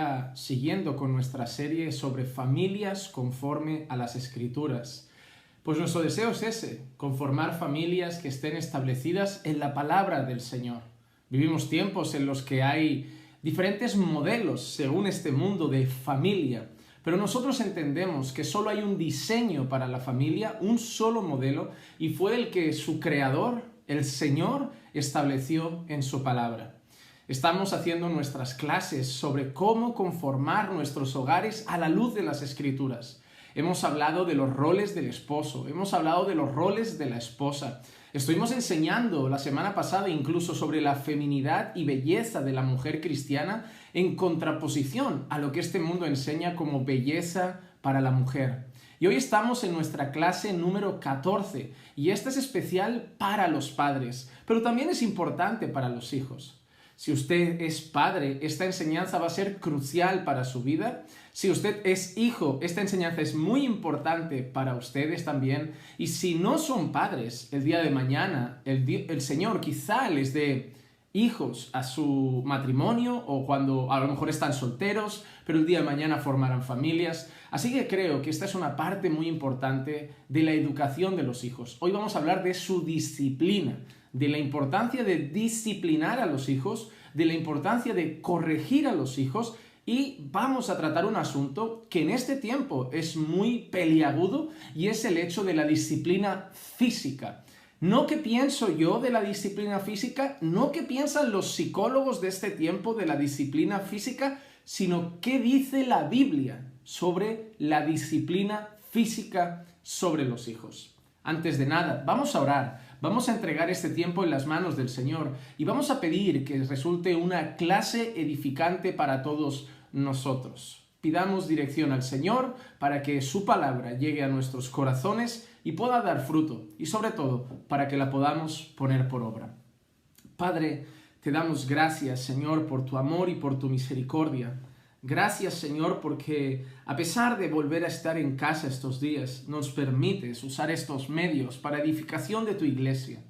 todavía siguiendo con nuestra serie sobre familias conforme a las Escrituras. Pues nuestro deseo es ese, conformar familias que estén establecidas en la palabra del Señor. Vivimos tiempos en los que hay diferentes modelos según este mundo de familia, pero nosotros entendemos que solo hay un diseño para la familia, un solo modelo, y fue el que su creador, el Señor, estableció en su palabra. Estamos haciendo nuestras clases sobre cómo conformar nuestros hogares a la luz de las Escrituras. Hemos hablado de los roles del esposo, hemos hablado de los roles de la esposa. Estuvimos enseñando la semana pasada incluso sobre la feminidad y belleza de la mujer cristiana en contraposición a lo que este mundo enseña como belleza para la mujer. Y hoy estamos en nuestra clase número 14 y esta es especial para los padres, pero también es importante para los hijos. Si usted es padre, esta enseñanza va a ser crucial para su vida. Si usted es hijo, esta enseñanza es muy importante para ustedes también. Y si no son padres, el día de mañana, el Señor quizá les dé hijos a su matrimonio o cuando a lo mejor están solteros, pero el día de mañana formarán familias. Así que creo que esta es una parte muy importante de la educación de los hijos. Hoy vamos a hablar de su disciplina, de la importancia de disciplinar a los hijos, de la importancia de corregir a los hijos, y vamos a tratar un asunto que en este tiempo es muy peliagudo y es el hecho de la disciplina física. No qué pienso yo de la disciplina física, no qué piensan los psicólogos de este tiempo de la disciplina física, sino qué dice la Biblia sobre la disciplina física sobre los hijos. Antes de nada, vamos a orar. Vamos a entregar este tiempo en las manos del Señor y vamos a pedir que resulte una clase edificante para todos nosotros. Pidamos dirección al Señor para que su palabra llegue a nuestros corazones y pueda dar fruto y sobre todo para que la podamos poner por obra. Padre, te damos gracias, Señor, por tu amor y por tu misericordia. Gracias, Señor, porque a pesar de volver a estar en casa estos días, nos permites usar estos medios para edificación de tu iglesia.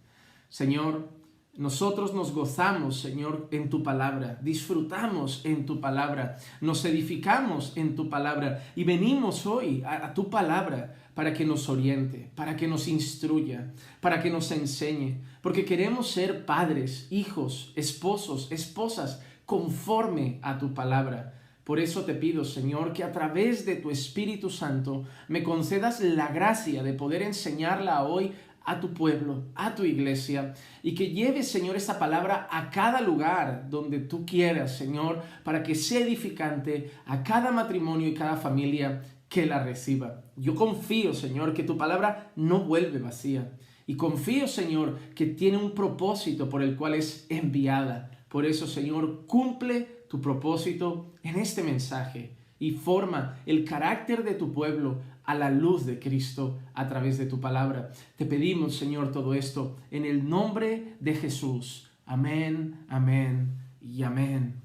Señor, nosotros nos gozamos, Señor, en tu palabra, disfrutamos en tu palabra, nos edificamos en tu palabra y venimos hoy a tu palabra para que nos oriente, para que nos instruya, para que nos enseñe, porque queremos ser padres, hijos, esposos, esposas, conforme a tu palabra. Por eso te pido, Señor, que a través de tu Espíritu Santo me concedas la gracia de poder enseñarla hoy a tu pueblo, a tu iglesia, y que lleves, Señor, esta palabra a cada lugar donde tú quieras, Señor, para que sea edificante a cada matrimonio y cada familia que la reciba. Yo confío, Señor, que tu palabra no vuelve vacía, y confío, Señor, que tiene un propósito por el cual es enviada. Por eso, Señor, cumple tu propósito en este mensaje y forma el carácter de tu pueblo a la luz de Cristo a través de tu palabra. Te pedimos, Señor, todo esto en el nombre de Jesús. Amén, amén y amén.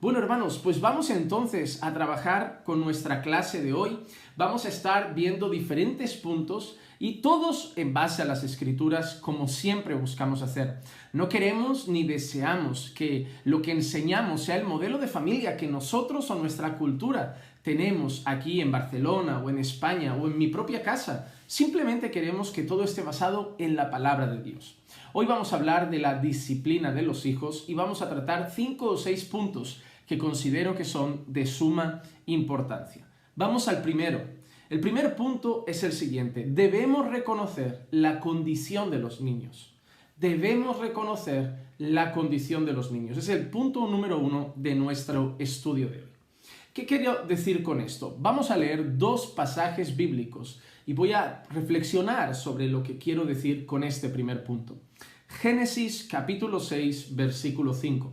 Bueno, hermanos, pues vamos entonces a trabajar con nuestra clase de hoy. Vamos a estar viendo diferentes puntos y todos en base a las Escrituras, como siempre buscamos hacer. No queremos ni deseamos que lo que enseñamos sea el modelo de familia que nosotros o nuestra cultura tenemos aquí en Barcelona o en España o en mi propia casa. Simplemente queremos que todo esté basado en la palabra de Dios. Hoy vamos a hablar de la disciplina de los hijos y vamos a tratar 5 o 6 puntos que considero que son de suma importancia. Vamos al primero. El primer punto es el siguiente: debemos reconocer la condición de los niños. Debemos reconocer la condición de los niños. Es el punto número 1 de nuestro estudio de hoy. ¿Qué quiero decir con esto? Vamos a leer 2 pasajes bíblicos y voy a reflexionar sobre lo que quiero decir con este primer punto. Génesis capítulo 6, versículo 5.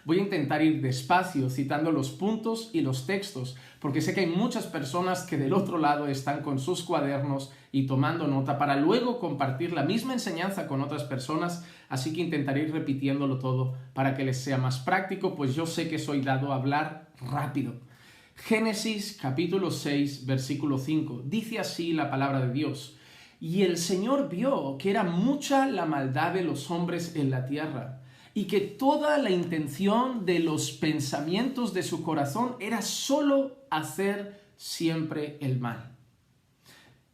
Voy a intentar ir despacio citando los puntos y los textos, porque sé que hay muchas personas que del otro lado están con sus cuadernos y tomando nota para luego compartir la misma enseñanza con otras personas, así que intentaré ir repitiéndolo todo para que les sea más práctico, pues yo sé que soy dado a hablar rápido. Génesis capítulo 6, versículo 5. Dice así la palabra de Dios: Y el Señor vio que era mucha la maldad de los hombres en la tierra, y que toda la intención de los pensamientos de su corazón era solo hacer siempre el mal.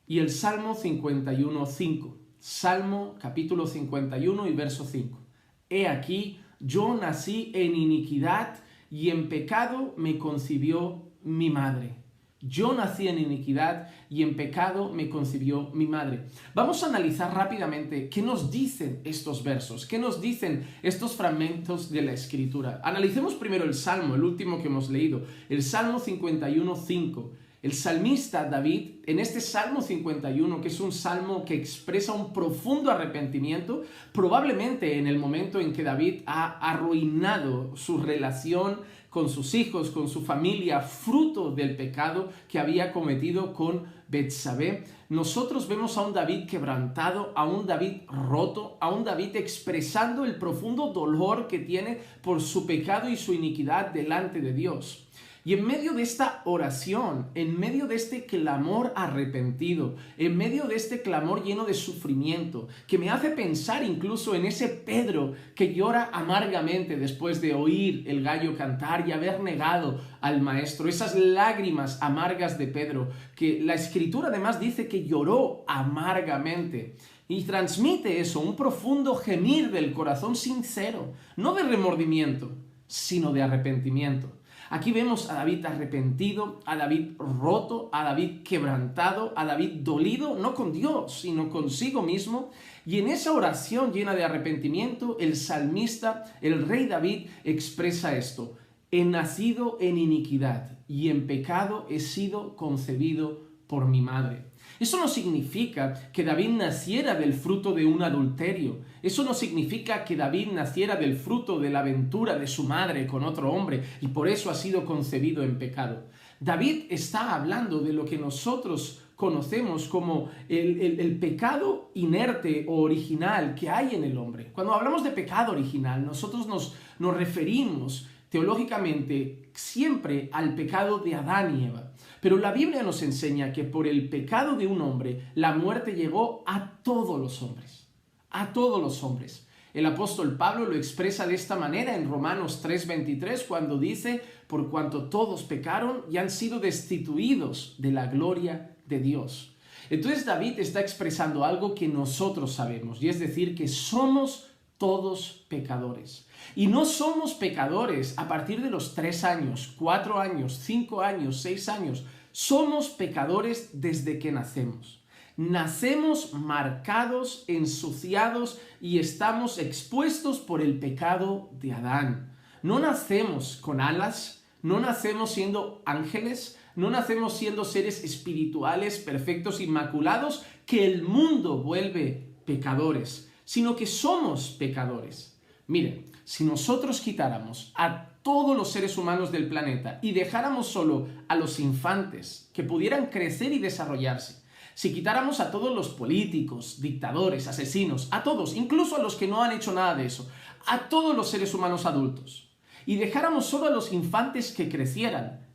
Y el Salmo 51:5, Salmo capítulo 51 y verso 5. He aquí, yo nací en iniquidad y en pecado me concibió mi madre. Yo nací en iniquidad y en pecado me concibió mi madre. Vamos a analizar rápidamente qué nos dicen estos versos, qué nos dicen estos fragmentos de la Escritura. Analicemos primero el Salmo, el último que hemos leído, el Salmo 51:5. El salmista David, en este Salmo 51, que es un salmo que expresa un profundo arrepentimiento, probablemente en el momento en que David ha arruinado su relación con sus hijos, con su familia, fruto del pecado que había cometido con Betsabé, nosotros vemos a un David quebrantado, a un David roto, a un David expresando el profundo dolor que tiene por su pecado y su iniquidad delante de Dios. Y en medio de esta oración, en medio de este clamor arrepentido, en medio de este clamor lleno de sufrimiento, que me hace pensar incluso en ese Pedro que llora amargamente después de oír el gallo cantar y haber negado al maestro, esas lágrimas amargas de Pedro, que la Escritura además dice que lloró amargamente. Y transmite eso, un profundo gemir del corazón sincero, no de remordimiento, sino de arrepentimiento. Aquí vemos a David arrepentido, a David roto, a David quebrantado, a David dolido, no con Dios, sino consigo mismo. Y en esa oración llena de arrepentimiento, el salmista, el rey David, expresa esto: he nacido en iniquidad y en pecado he sido concebido por mi madre. Eso no significa que David naciera del fruto de un adulterio. Eso no significa que David naciera del fruto de la aventura de su madre con otro hombre y por eso ha sido concebido en pecado. David está hablando de lo que nosotros conocemos como el pecado inerte o original que hay en el hombre. Cuando hablamos de pecado original, nosotros nos referimos teológicamente siempre al pecado de Adán y Eva. Pero la Biblia nos enseña que por el pecado de un hombre, la muerte llegó a todos los hombres. A todos los hombres. El apóstol Pablo lo expresa de esta manera en Romanos 3:23 cuando dice: por cuanto todos pecaron y han sido destituidos de la gloria de Dios. Entonces David está expresando algo que nosotros sabemos, y es decir, que somos todos pecadores. Y no somos pecadores a partir de los 3 años, 4 años, 5 años, 6 años. Somos pecadores desde que nacemos. Nacemos marcados, ensuciados y estamos expuestos por el pecado de Adán. No nacemos con alas, no nacemos siendo ángeles, no nacemos siendo seres espirituales, perfectos, inmaculados, que el mundo vuelve pecadores, sino que somos pecadores. Miren, si nosotros quitáramos a todos los seres humanos del planeta y dejáramos solo a los infantes que pudieran crecer y desarrollarse, si quitáramos a todos los políticos, dictadores, asesinos, a todos, incluso a los que no han hecho nada de eso, a todos los seres humanos adultos, y dejáramos solo a los infantes que crecieran,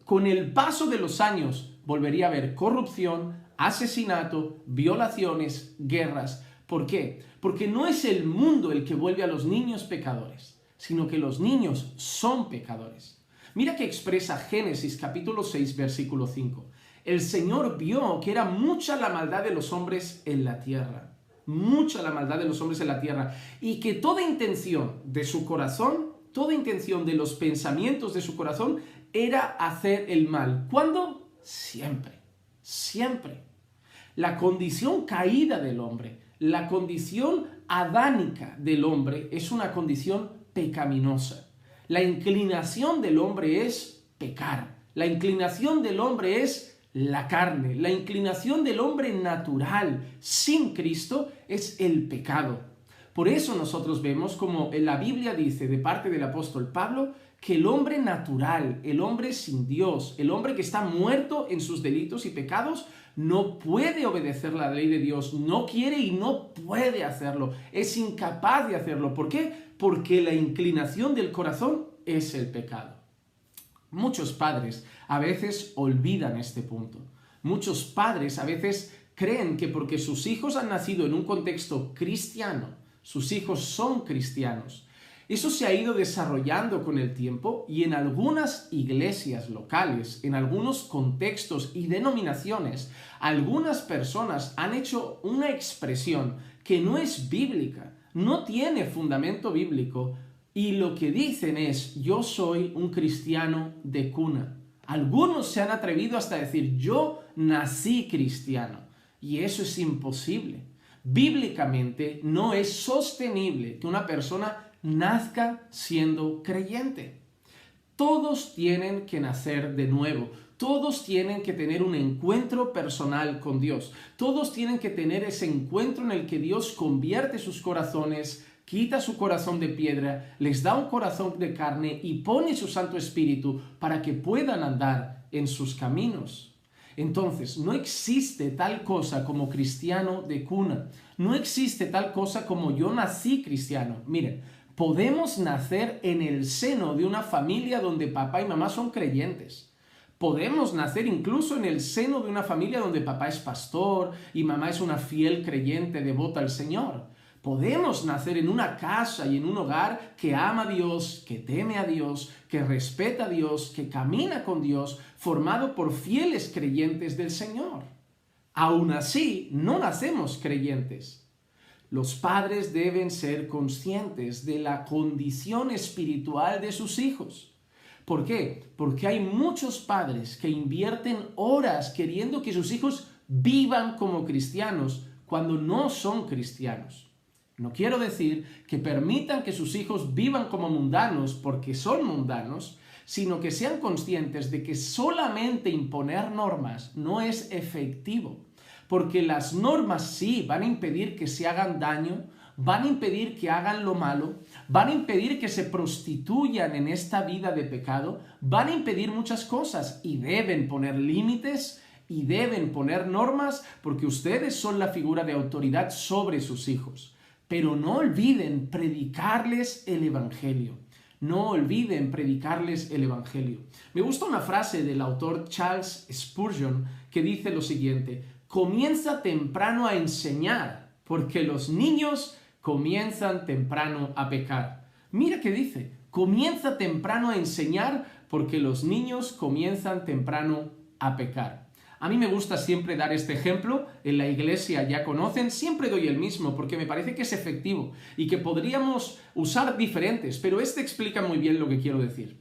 con el paso de los años volvería a haber corrupción, asesinato, violaciones, guerras. ¿Por qué? Porque no es el mundo el que vuelve a los niños pecadores, sino que los niños son pecadores. Mira que expresa Génesis capítulo 6, versículo 5. El Señor vio que era mucha la maldad de los hombres en la tierra. Mucha la maldad de los hombres en la tierra. Y que toda intención de su corazón, toda intención de los pensamientos de su corazón era hacer el mal. ¿Cuándo? Siempre. Siempre. La condición caída del hombre, la condición adánica del hombre es una condición pecaminosa. La inclinación del hombre es pecar. La inclinación del hombre es la carne. La inclinación del hombre natural sin Cristo es el pecado. Por eso nosotros vemos como la Biblia dice de parte del apóstol Pablo que el hombre natural, el hombre sin Dios, el hombre que está muerto en sus delitos y pecados, no puede obedecer la ley de Dios, no quiere y no puede hacerlo, es incapaz de hacerlo. ¿Por qué? Porque la inclinación del corazón es el pecado. Muchos padres a veces olvidan este punto. Muchos padres a veces creen que porque sus hijos han nacido en un contexto cristiano, sus hijos son cristianos, Eso se ha ido desarrollando con el tiempo y en algunas iglesias locales, en algunos contextos y denominaciones, algunas personas han hecho una expresión que no es bíblica, no tiene fundamento bíblico y lo que dicen es: yo soy un cristiano de cuna. Algunos se han atrevido hasta decir: yo nací cristiano, y eso es imposible. Bíblicamente no es sostenible que una persona nazca siendo creyente. Todos tienen que nacer de nuevo. Todos tienen que tener un encuentro personal con Dios. Todos tienen que tener ese encuentro en el que Dios convierte sus corazones, quita su corazón de piedra, les da un corazón de carne y pone su Santo Espíritu para que puedan andar en sus caminos. Entonces, no existe tal cosa como cristiano de cuna. No existe tal cosa como yo nací cristiano. Miren, podemos nacer en el seno de una familia donde papá y mamá son creyentes. Podemos nacer incluso en el seno de una familia donde papá es pastor y mamá es una fiel creyente devota al Señor. Podemos nacer en una casa y en un hogar que ama a Dios, que teme a Dios, que respeta a Dios, que camina con Dios, formado por fieles creyentes del Señor. Aún así, no nacemos creyentes. Los padres deben ser conscientes de la condición espiritual de sus hijos. ¿Por qué? Porque hay muchos padres que invierten horas queriendo que sus hijos vivan como cristianos cuando no son cristianos. No quiero decir que permitan que sus hijos vivan como mundanos porque son mundanos, sino que sean conscientes de que solamente imponer normas no es efectivo. Porque las normas sí van a impedir que se hagan daño, van a impedir que hagan lo malo, van a impedir que se prostituyan en esta vida de pecado, van a impedir muchas cosas y deben poner límites y deben poner normas porque ustedes son la figura de autoridad sobre sus hijos. Pero no olviden predicarles el Evangelio. No olviden predicarles el Evangelio. Me gusta una frase del autor Charles Spurgeon que dice lo siguiente: comienza temprano a enseñar, porque los niños comienzan temprano a pecar. Mira qué dice: comienza temprano a enseñar, porque los niños comienzan temprano a pecar. A mí me gusta siempre dar este ejemplo, en la iglesia ya conocen, siempre doy el mismo porque me parece que es efectivo y que podríamos usar diferentes, pero este explica muy bien lo que quiero decir.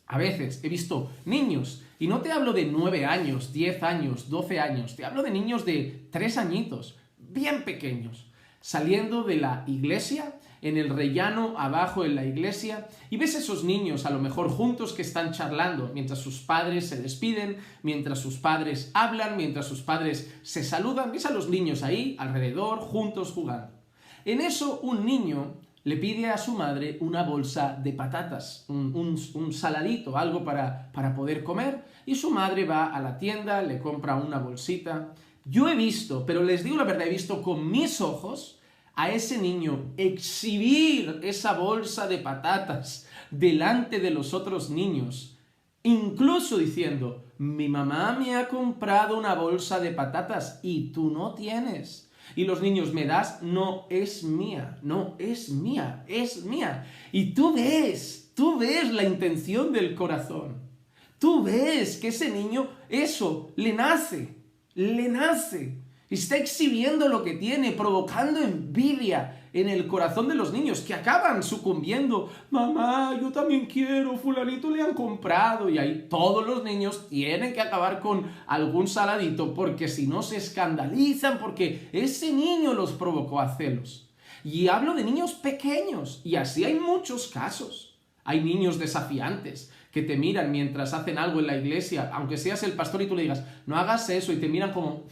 A veces he visto niños, y no te hablo de 9 años, 10 años, 12 años, te hablo de niños de 3 añitos, bien pequeños, saliendo de la iglesia, en el rellano abajo en la iglesia, y ves esos niños a lo mejor juntos que están charlando mientras sus padres se despiden, mientras sus padres hablan, mientras sus padres se saludan, ves a los niños ahí alrededor juntos jugando. En eso un niño le pide a su madre una bolsa de patatas, un saladito, algo para poder comer, y su madre va a la tienda, le compra una bolsita. Yo he visto, pero les digo la verdad, he visto con mis ojos a ese niño exhibir esa bolsa de patatas delante de los otros niños, incluso diciendo: mi mamá me ha comprado una bolsa de patatas y tú no tienes. Y los niños: ¿me das? No, es mía, no, es mía, es mía. Y tú ves la intención del corazón. Tú ves que ese niño, eso, le nace. Está exhibiendo lo que tiene, provocando envidia en el corazón de los niños, que acaban sucumbiendo. Mamá, yo también quiero, fulanito le han comprado. Y ahí todos los niños tienen que acabar con algún saladito, porque si no se escandalizan, porque ese niño los provocó a celos. Y hablo de niños pequeños, y así hay muchos casos. Hay niños desafiantes que te miran mientras hacen algo en la iglesia, aunque seas el pastor y tú le digas: no hagas eso, y te miran como: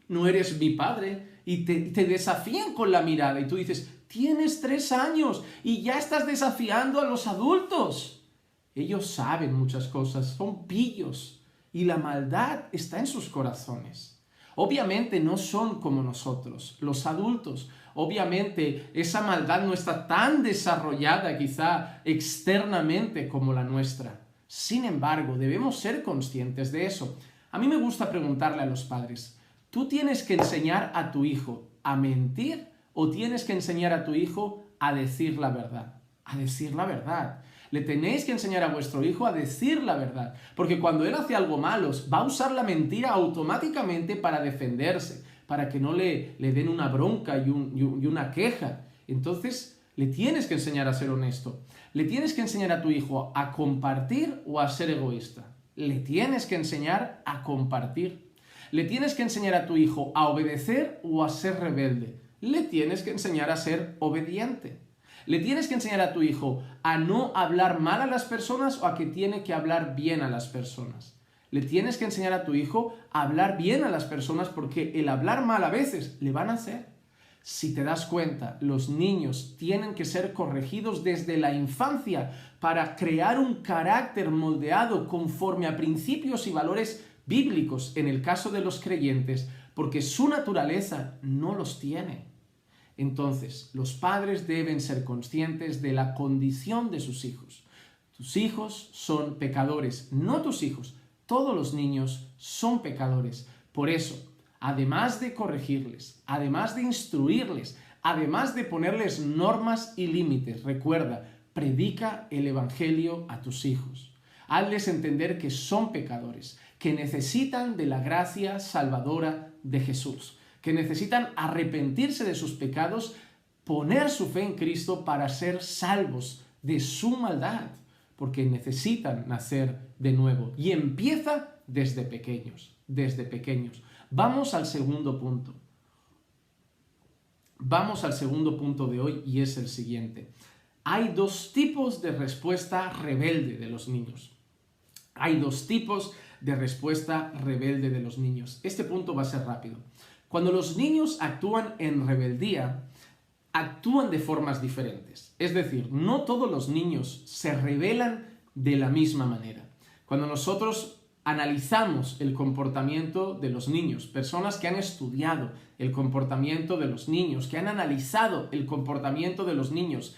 no eres mi padre, y te desafían con la mirada, y tú dices: tienes 3 años y ya estás desafiando a los adultos. Ellos saben muchas cosas, son pillos, y la maldad está en sus corazones. Obviamente no son como nosotros, los adultos. Obviamente esa maldad no está tan desarrollada quizá externamente como la nuestra. Sin embargo, debemos ser conscientes de eso. A mí me gusta preguntarle a los padres: ¿tú tienes que enseñar a tu hijo a mentir o tienes que enseñar a tu hijo a decir la verdad? a decir la verdad. Le tenéis que enseñar a vuestro hijo a decir la verdad, porque cuando él hace algo malo, va a usar la mentira automáticamente para defenderse, para que no le den una bronca y una queja. Entonces, le tienes que enseñar a ser honesto. Le tienes que enseñar a tu hijo a compartir o a ser egoísta. Le tienes que enseñar a compartir. Le tienes que enseñar a tu hijo a obedecer o a ser rebelde. Le tienes que enseñar a ser obediente. Le tienes que enseñar a tu hijo a no hablar mal a las personas o a que tiene que hablar bien a las personas. Le tienes que enseñar a tu hijo a hablar bien a las personas porque el hablar mal a veces le van a hacer. Si te das cuenta, los niños tienen que ser corregidos desde la infancia para crear un carácter moldeado conforme a principios y valores bíblicos en el caso de los creyentes, porque su naturaleza no los tiene. Entonces, los padres deben ser conscientes de la condición de sus hijos. Tus hijos son pecadores, no tus hijos. Todos los niños son pecadores. Por eso, además de corregirles, además de instruirles, además de ponerles normas y límites, recuerda, predica el Evangelio a tus hijos. Hazles entender que son pecadores, que necesitan de la gracia salvadora de Jesús, que necesitan arrepentirse de sus pecados, poner su fe en Cristo para ser salvos de su maldad, porque necesitan nacer de nuevo. Y empieza desde pequeños, desde pequeños. Vamos al segundo punto. Vamos al segundo punto de hoy y es el siguiente. Hay dos tipos de respuesta rebelde de los niños. Hay dos tipos de respuesta rebelde de los niños. Este punto va a ser rápido. Cuando los niños actúan en rebeldía, actúan de formas diferentes. Es decir, no todos los niños se rebelan de la misma manera. Cuando nosotros analizamos el comportamiento de los niños, personas que han estudiado el comportamiento de los niños, que han analizado el comportamiento de los niños,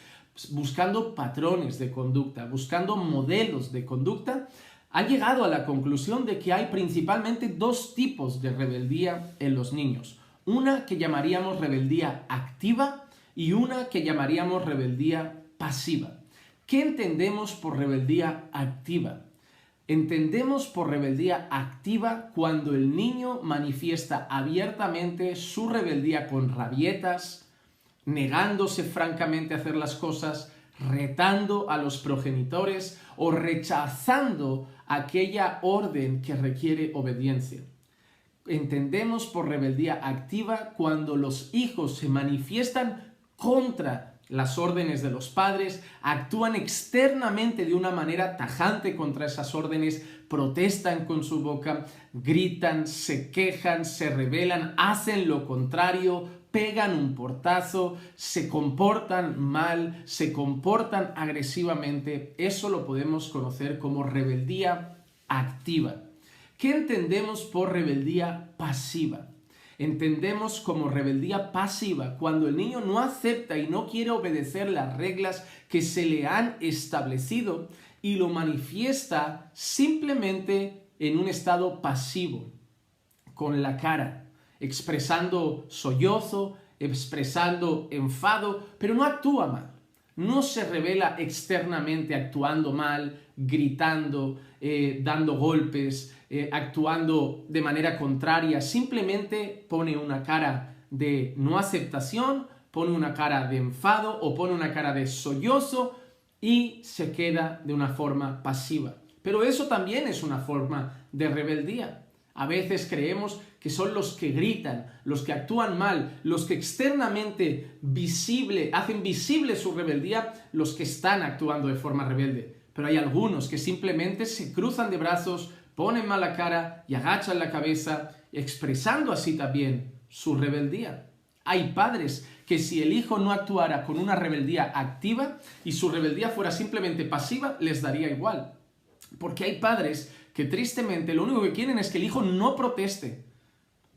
buscando patrones de conducta, buscando modelos de conducta, han llegado a la conclusión de que hay principalmente dos tipos de rebeldía en los niños. Una que llamaríamos rebeldía activa y una que llamaríamos rebeldía pasiva. ¿Qué entendemos por rebeldía activa? Entendemos por rebeldía activa cuando el niño manifiesta abiertamente su rebeldía con rabietas, negándose francamente a hacer las cosas, retando a los progenitores o rechazando aquella orden que requiere obediencia. Entendemos por rebeldía activa cuando los hijos se manifiestan contra las órdenes de los padres, actúan externamente de una manera tajante contra esas órdenes, protestan con su boca, gritan, se quejan, se rebelan, hacen lo contrario, pegan un portazo, se comportan mal, se comportan agresivamente. Eso lo podemos conocer como rebeldía activa. ¿Qué entendemos por rebeldía pasiva? Entendemos como rebeldía pasiva cuando el niño no acepta y no quiere obedecer las reglas que se le han establecido y lo manifiesta simplemente en un estado pasivo, con la cara, expresando sollozo, expresando enfado, pero no actúa mal. No se revela externamente actuando mal, gritando, dando golpes, actuando de manera contraria. Simplemente pone una cara de no aceptación, pone una cara de enfado o pone una cara de sollozo y se queda de una forma pasiva. Pero eso también es una forma de rebeldía. A veces creemos que son los que gritan, los que actúan mal, los que externamente hacen visible su rebeldía, los que están actuando de forma rebelde. Pero hay algunos que simplemente se cruzan de brazos, ponen mala cara y agachan la cabeza, expresando así también su rebeldía. Hay padres que si el hijo no actuara con una rebeldía activa y su rebeldía fuera simplemente pasiva, les daría igual. Porque hay padres que tristemente lo único que quieren es que el hijo no proteste.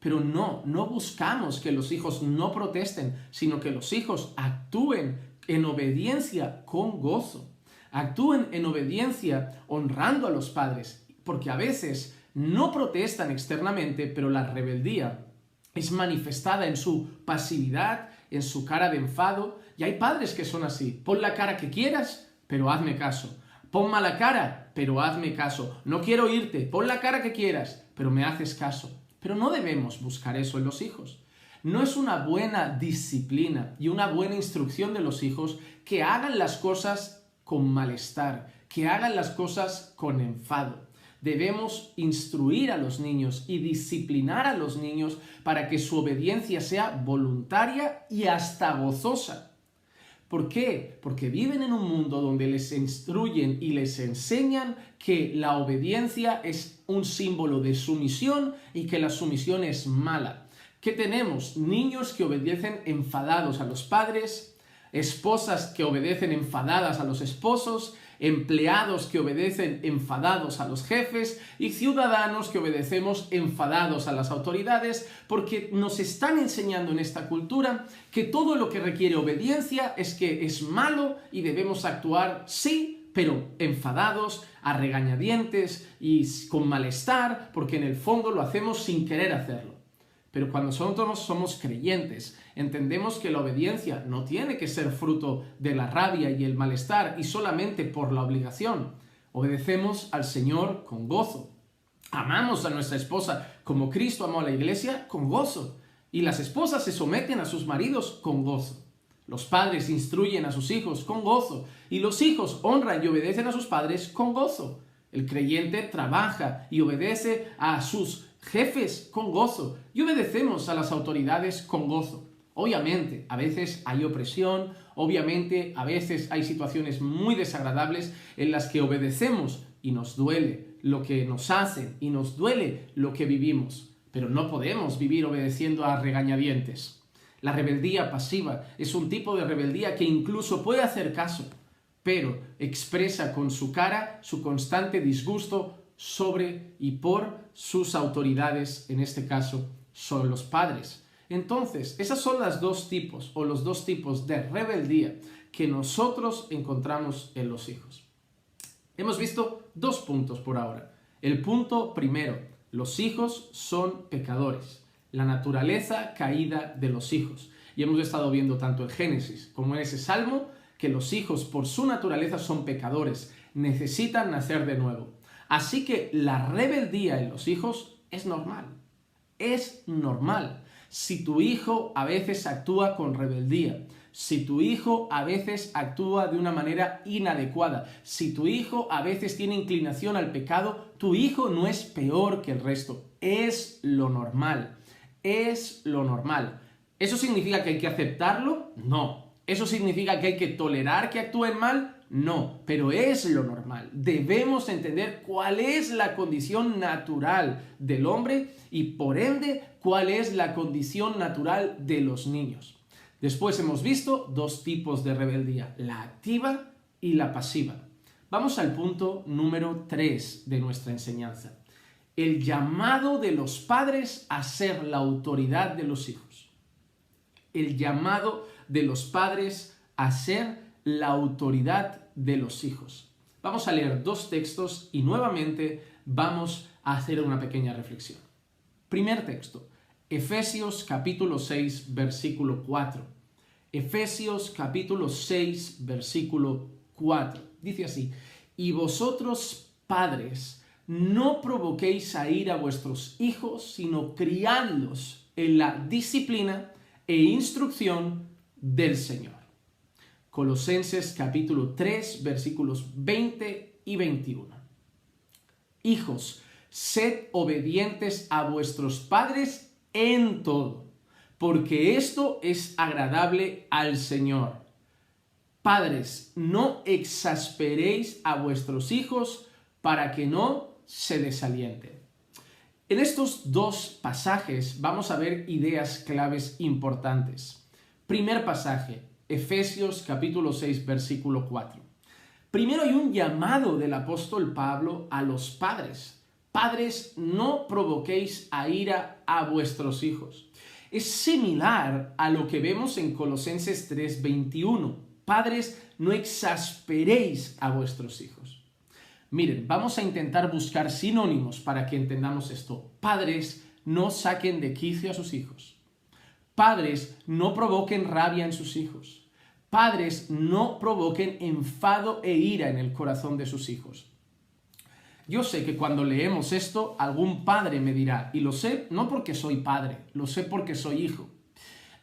Pero no buscamos que los hijos no protesten, sino que los hijos actúen en obediencia con gozo. Actúen en obediencia honrando a los padres, porque a veces no protestan externamente, pero la rebeldía es manifestada en su pasividad, en su cara de enfado. Y hay padres que son así. Pon la cara que quieras, pero hazme caso. Pon mala cara, pero hazme caso. No quiero oírte. Pon la cara que quieras, pero me haces caso. Pero no debemos buscar eso en los hijos. No es una buena disciplina y una buena instrucción de los hijos que hagan las cosas con malestar, que hagan las cosas con enfado. Debemos instruir a los niños y disciplinar a los niños para que su obediencia sea voluntaria y hasta gozosa. ¿Por qué? Porque viven en un mundo donde les instruyen y les enseñan que la obediencia es un símbolo de sumisión y que la sumisión es mala. ¿Qué tenemos? Niños que obedecen enfadados a los padres, esposas que obedecen enfadadas a los esposos, empleados que obedecen enfadados a los jefes y ciudadanos que obedecemos enfadados a las autoridades, porque nos están enseñando en esta cultura que todo lo que requiere obediencia es que es malo y debemos actuar sí, pero enfadados, a regañadientes y con malestar, porque en el fondo lo hacemos sin querer hacerlo. Pero cuando nosotros somos creyentes, entendemos que la obediencia no tiene que ser fruto de la rabia y el malestar y solamente por la obligación. Obedecemos al Señor con gozo. Amamos a nuestra esposa como Cristo amó a la iglesia con gozo. Y las esposas se someten a sus maridos con gozo. Los padres instruyen a sus hijos con gozo. Y los hijos honran y obedecen a sus padres con gozo. El creyente trabaja y obedece a sus jefes con gozo y obedecemos a las autoridades con gozo. Obviamente, a veces hay opresión, obviamente, a veces hay situaciones muy desagradables en las que obedecemos y nos duele lo que nos hacen y nos duele lo que vivimos, pero no podemos vivir obedeciendo a regañadientes. La rebeldía pasiva es un tipo de rebeldía que incluso puede hacer caso, pero expresa con su cara su constante disgusto sobre y por sus autoridades, en este caso son los padres. Entonces, esas son los dos tipos de rebeldía que nosotros encontramos en los hijos. Hemos visto 2 puntos por ahora. El punto primero, los hijos son pecadores, la naturaleza caída de los hijos. Y hemos estado viendo tanto en Génesis como en ese Salmo que los hijos por su naturaleza son pecadores, necesitan nacer de nuevo. Así que la rebeldía en los hijos es normal. Es normal. Si tu hijo a veces actúa con rebeldía, si tu hijo a veces actúa de una manera inadecuada, si tu hijo a veces tiene inclinación al pecado, tu hijo no es peor que el resto. Es lo normal. Es lo normal. ¿Eso significa que hay que aceptarlo? No. ¿Eso significa que hay que tolerar que actúen mal? No, pero es lo normal. Debemos entender cuál es la condición natural del hombre y por ende cuál es la condición natural de los niños. Después hemos visto 2 tipos de rebeldía, la activa y la pasiva. Vamos al punto número 3 de nuestra enseñanza. El llamado de los padres a ser la autoridad de los hijos. El llamado de los padres a ser la autoridad de los hijos. Vamos a leer 2 textos y nuevamente vamos a hacer una pequeña reflexión. Primer texto, Efesios capítulo 6, versículo 4. Efesios capítulo 6, versículo 4. Dice así, y vosotros, padres, no provoquéis a ira a vuestros hijos, sino criadlos en la disciplina e instrucción del Señor. Colosenses capítulo 3, versículos 20 y 21. Hijos, sed obedientes a vuestros padres en todo, porque esto es agradable al Señor. Padres, no exasperéis a vuestros hijos para que no se desalienten. En estos 2 pasajes vamos a ver ideas claves importantes. Primer pasaje, Efesios capítulo 6, versículo 4. Primero hay un llamado del apóstol Pablo a los padres. Padres, no provoquéis a ira a vuestros hijos. Es similar a lo que vemos en Colosenses 3, 21. Padres, no exasperéis a vuestros hijos. Miren, vamos a intentar buscar sinónimos para que entendamos esto. Padres, no saquen de quicio a sus hijos. Padres, no provoquen rabia en sus hijos. Padres, no provoquen enfado e ira en el corazón de sus hijos. Yo sé que cuando leemos esto, algún padre me dirá, y lo sé no porque soy padre, lo sé porque soy hijo.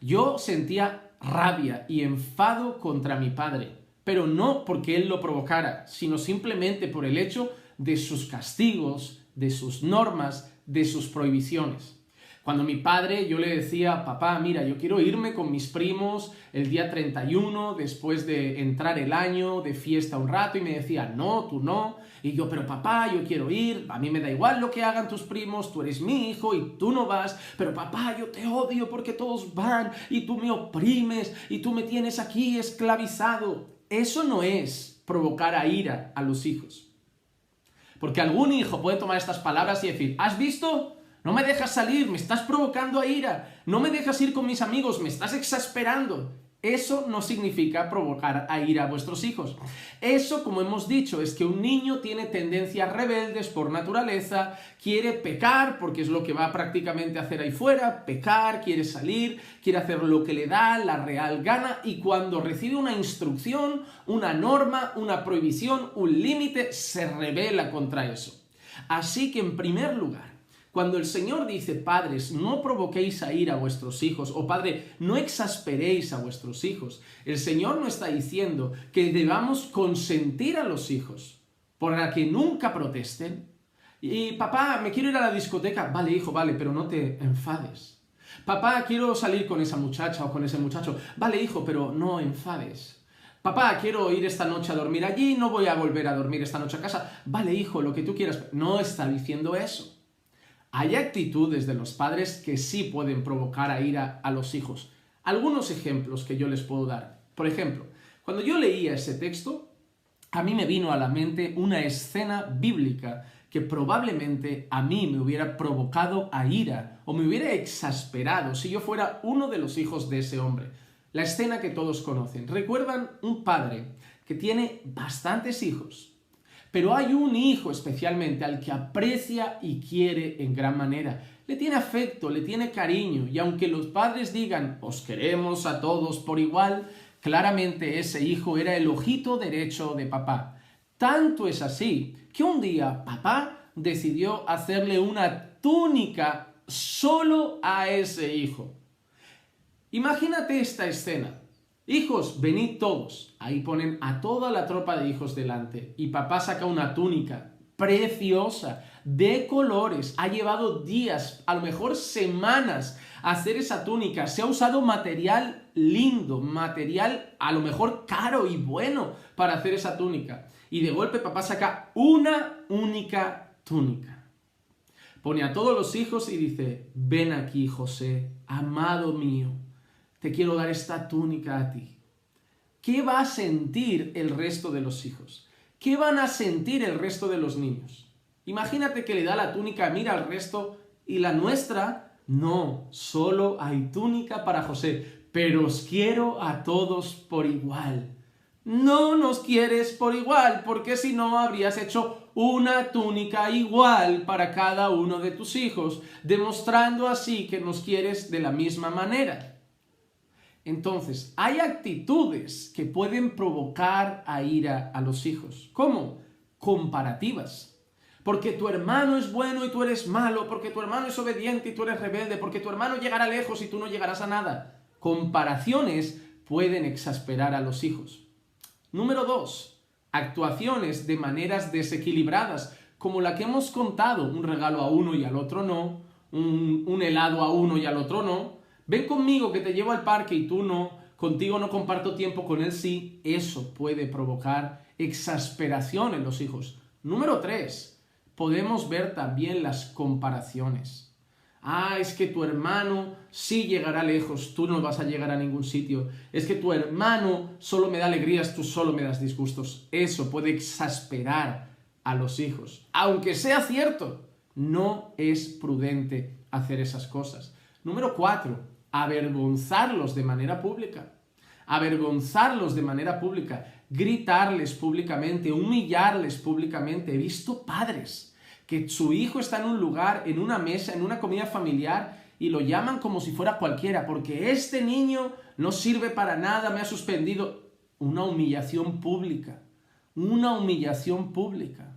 Yo sentía rabia y enfado contra mi padre, pero no porque él lo provocara, sino simplemente por el hecho de sus castigos, de sus normas, de sus prohibiciones. Cuando mi padre, yo le decía, papá, mira, yo quiero irme con mis primos el día 31, después de entrar el año, de fiesta un rato, y me decía, no, tú no. Y yo, pero papá, yo quiero ir, a mí me da igual lo que hagan tus primos, tú eres mi hijo y tú no vas, pero papá, yo te odio porque todos van y tú me oprimes y tú me tienes aquí esclavizado. Eso no es provocar a ira a los hijos. Porque algún hijo puede tomar estas palabras y decir, ¿has visto? No me dejas salir, me estás provocando a ira. No me dejas ir con mis amigos, me estás exasperando. Eso no significa provocar a ira a vuestros hijos. Eso, como hemos dicho, es que un niño tiene tendencias rebeldes por naturaleza, quiere pecar, porque es lo que va prácticamente a hacer ahí fuera, pecar, quiere salir, quiere hacer lo que le da la real gana, y cuando recibe una instrucción, una norma, una prohibición, un límite, se rebela contra eso. Así que, en primer lugar, cuando el Señor dice, padres, no provoquéis a ira a vuestros hijos, o padre, no exasperéis a vuestros hijos, el Señor no está diciendo que debamos consentir a los hijos para que nunca protesten. Y papá, me quiero ir a la discoteca. Vale, hijo, vale, pero no te enfades. Papá, quiero salir con esa muchacha o con ese muchacho. Vale, hijo, pero no enfades. Papá, quiero ir esta noche a dormir allí, no voy a volver a dormir esta noche a casa. Vale, hijo, lo que tú quieras. No está diciendo eso. Hay actitudes de los padres que sí pueden provocar a ira a los hijos. Algunos ejemplos que yo les puedo dar. Por ejemplo, cuando yo leía ese texto, a mí me vino a la mente una escena bíblica que probablemente a mí me hubiera provocado a ira o me hubiera exasperado si yo fuera uno de los hijos de ese hombre. La escena que todos conocen. ¿Recuerdan un padre que tiene bastantes hijos? Pero hay un hijo especialmente al que aprecia y quiere en gran manera. Le tiene afecto, le tiene cariño, y aunque los padres digan, os queremos a todos por igual, claramente ese hijo era el ojito derecho de papá. Tanto es así que un día papá decidió hacerle una túnica solo a ese hijo. Imagínate esta escena. Hijos, venid todos. Ahí ponen a toda la tropa de hijos delante. Y papá saca una túnica preciosa, de colores. Ha llevado días, a lo mejor semanas, a hacer esa túnica. Se ha usado material lindo, material a lo mejor caro y bueno para hacer esa túnica. Y de golpe papá saca una única túnica. Pone a todos los hijos y dice, ven aquí, José, amado mío. Te quiero dar esta túnica a ti. ¿Qué va a sentir el resto de los hijos? ¿Qué van a sentir el resto de los niños? Imagínate que le da la túnica, mira al resto, y la nuestra, no, solo hay túnica para José, pero os quiero a todos por igual. No nos quieres por igual, porque si no habrías hecho una túnica igual para cada uno de tus hijos, demostrando así que nos quieres de la misma manera. Entonces, hay actitudes que pueden provocar a ira a los hijos. ¿Cómo? Comparativas. Porque tu hermano es bueno y tú eres malo, porque tu hermano es obediente y tú eres rebelde, porque tu hermano llegará lejos y tú no llegarás a nada. Comparaciones pueden exasperar a los hijos. Número 2. Actuaciones de maneras desequilibradas, como la que hemos contado, un regalo a uno y al otro no, un helado a uno y al otro no. Ven conmigo que te llevo al parque y tú no, contigo no comparto tiempo, con él sí. Eso puede provocar exasperación en los hijos. Número 3. Podemos ver también las comparaciones. Ah, es que tu hermano sí llegará lejos, tú no vas a llegar a ningún sitio. Es que tu hermano solo me da alegrías, tú solo me das disgustos. Eso puede exasperar a los hijos. Aunque sea cierto, no es prudente hacer esas cosas. Número 4. Avergonzarlos de manera pública. Avergonzarlos de manera pública. Gritarles públicamente, humillarles públicamente. He visto padres que su hijo está en un lugar, en una mesa, en una comida familiar, y lo llaman como si fuera cualquiera, porque este niño no sirve para nada, me ha suspendido. Una humillación pública, una humillación pública.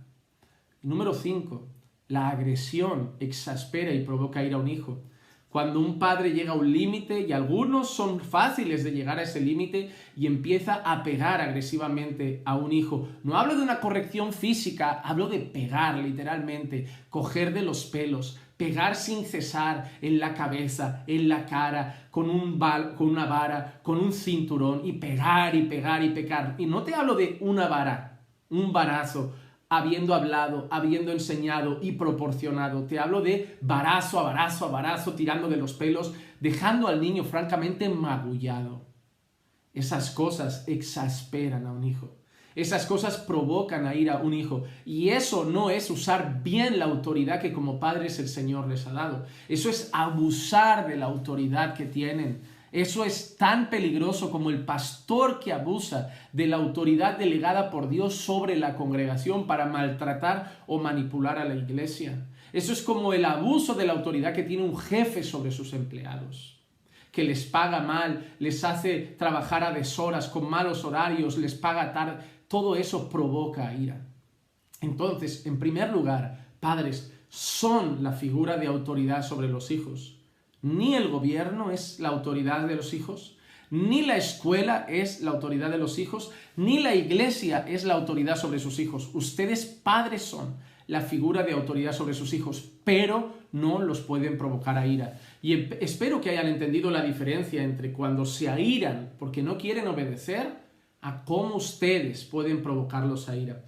Número 5, la agresión exaspera y provoca ira a un hijo. Cuando un padre llega a un límite, y algunos son fáciles de llegar a ese límite, y empieza a pegar agresivamente a un hijo. No hablo de una corrección física, hablo de pegar literalmente, coger de los pelos, pegar sin cesar en la cabeza, en la cara, con una vara, con un cinturón, y pegar y pegar y pegar. Y no te hablo de una vara, un varazo, habiendo hablado, habiendo enseñado y proporcionado. Te hablo de varazo a varazo a varazo, tirando de los pelos, dejando al niño francamente magullado. Esas cosas exasperan a un hijo. Esas cosas provocan a ira a un hijo. Y eso no es usar bien la autoridad que como padres el Señor les ha dado. Eso es abusar de la autoridad que tienen. Eso es tan peligroso como el pastor que abusa de la autoridad delegada por Dios sobre la congregación para maltratar o manipular a la iglesia. Eso es como el abuso de la autoridad que tiene un jefe sobre sus empleados, que les paga mal, les hace trabajar a deshoras, con malos horarios, les paga tarde. Todo eso provoca ira. Entonces, en primer lugar, padres son la figura de autoridad sobre los hijos. Ni el gobierno es la autoridad de los hijos, ni la escuela es la autoridad de los hijos, ni la iglesia es la autoridad sobre sus hijos. Ustedes, padres, son la figura de autoridad sobre sus hijos, pero no los pueden provocar a ira. Y espero que hayan entendido la diferencia entre cuando se airan porque no quieren obedecer a cómo ustedes pueden provocarlos a ira.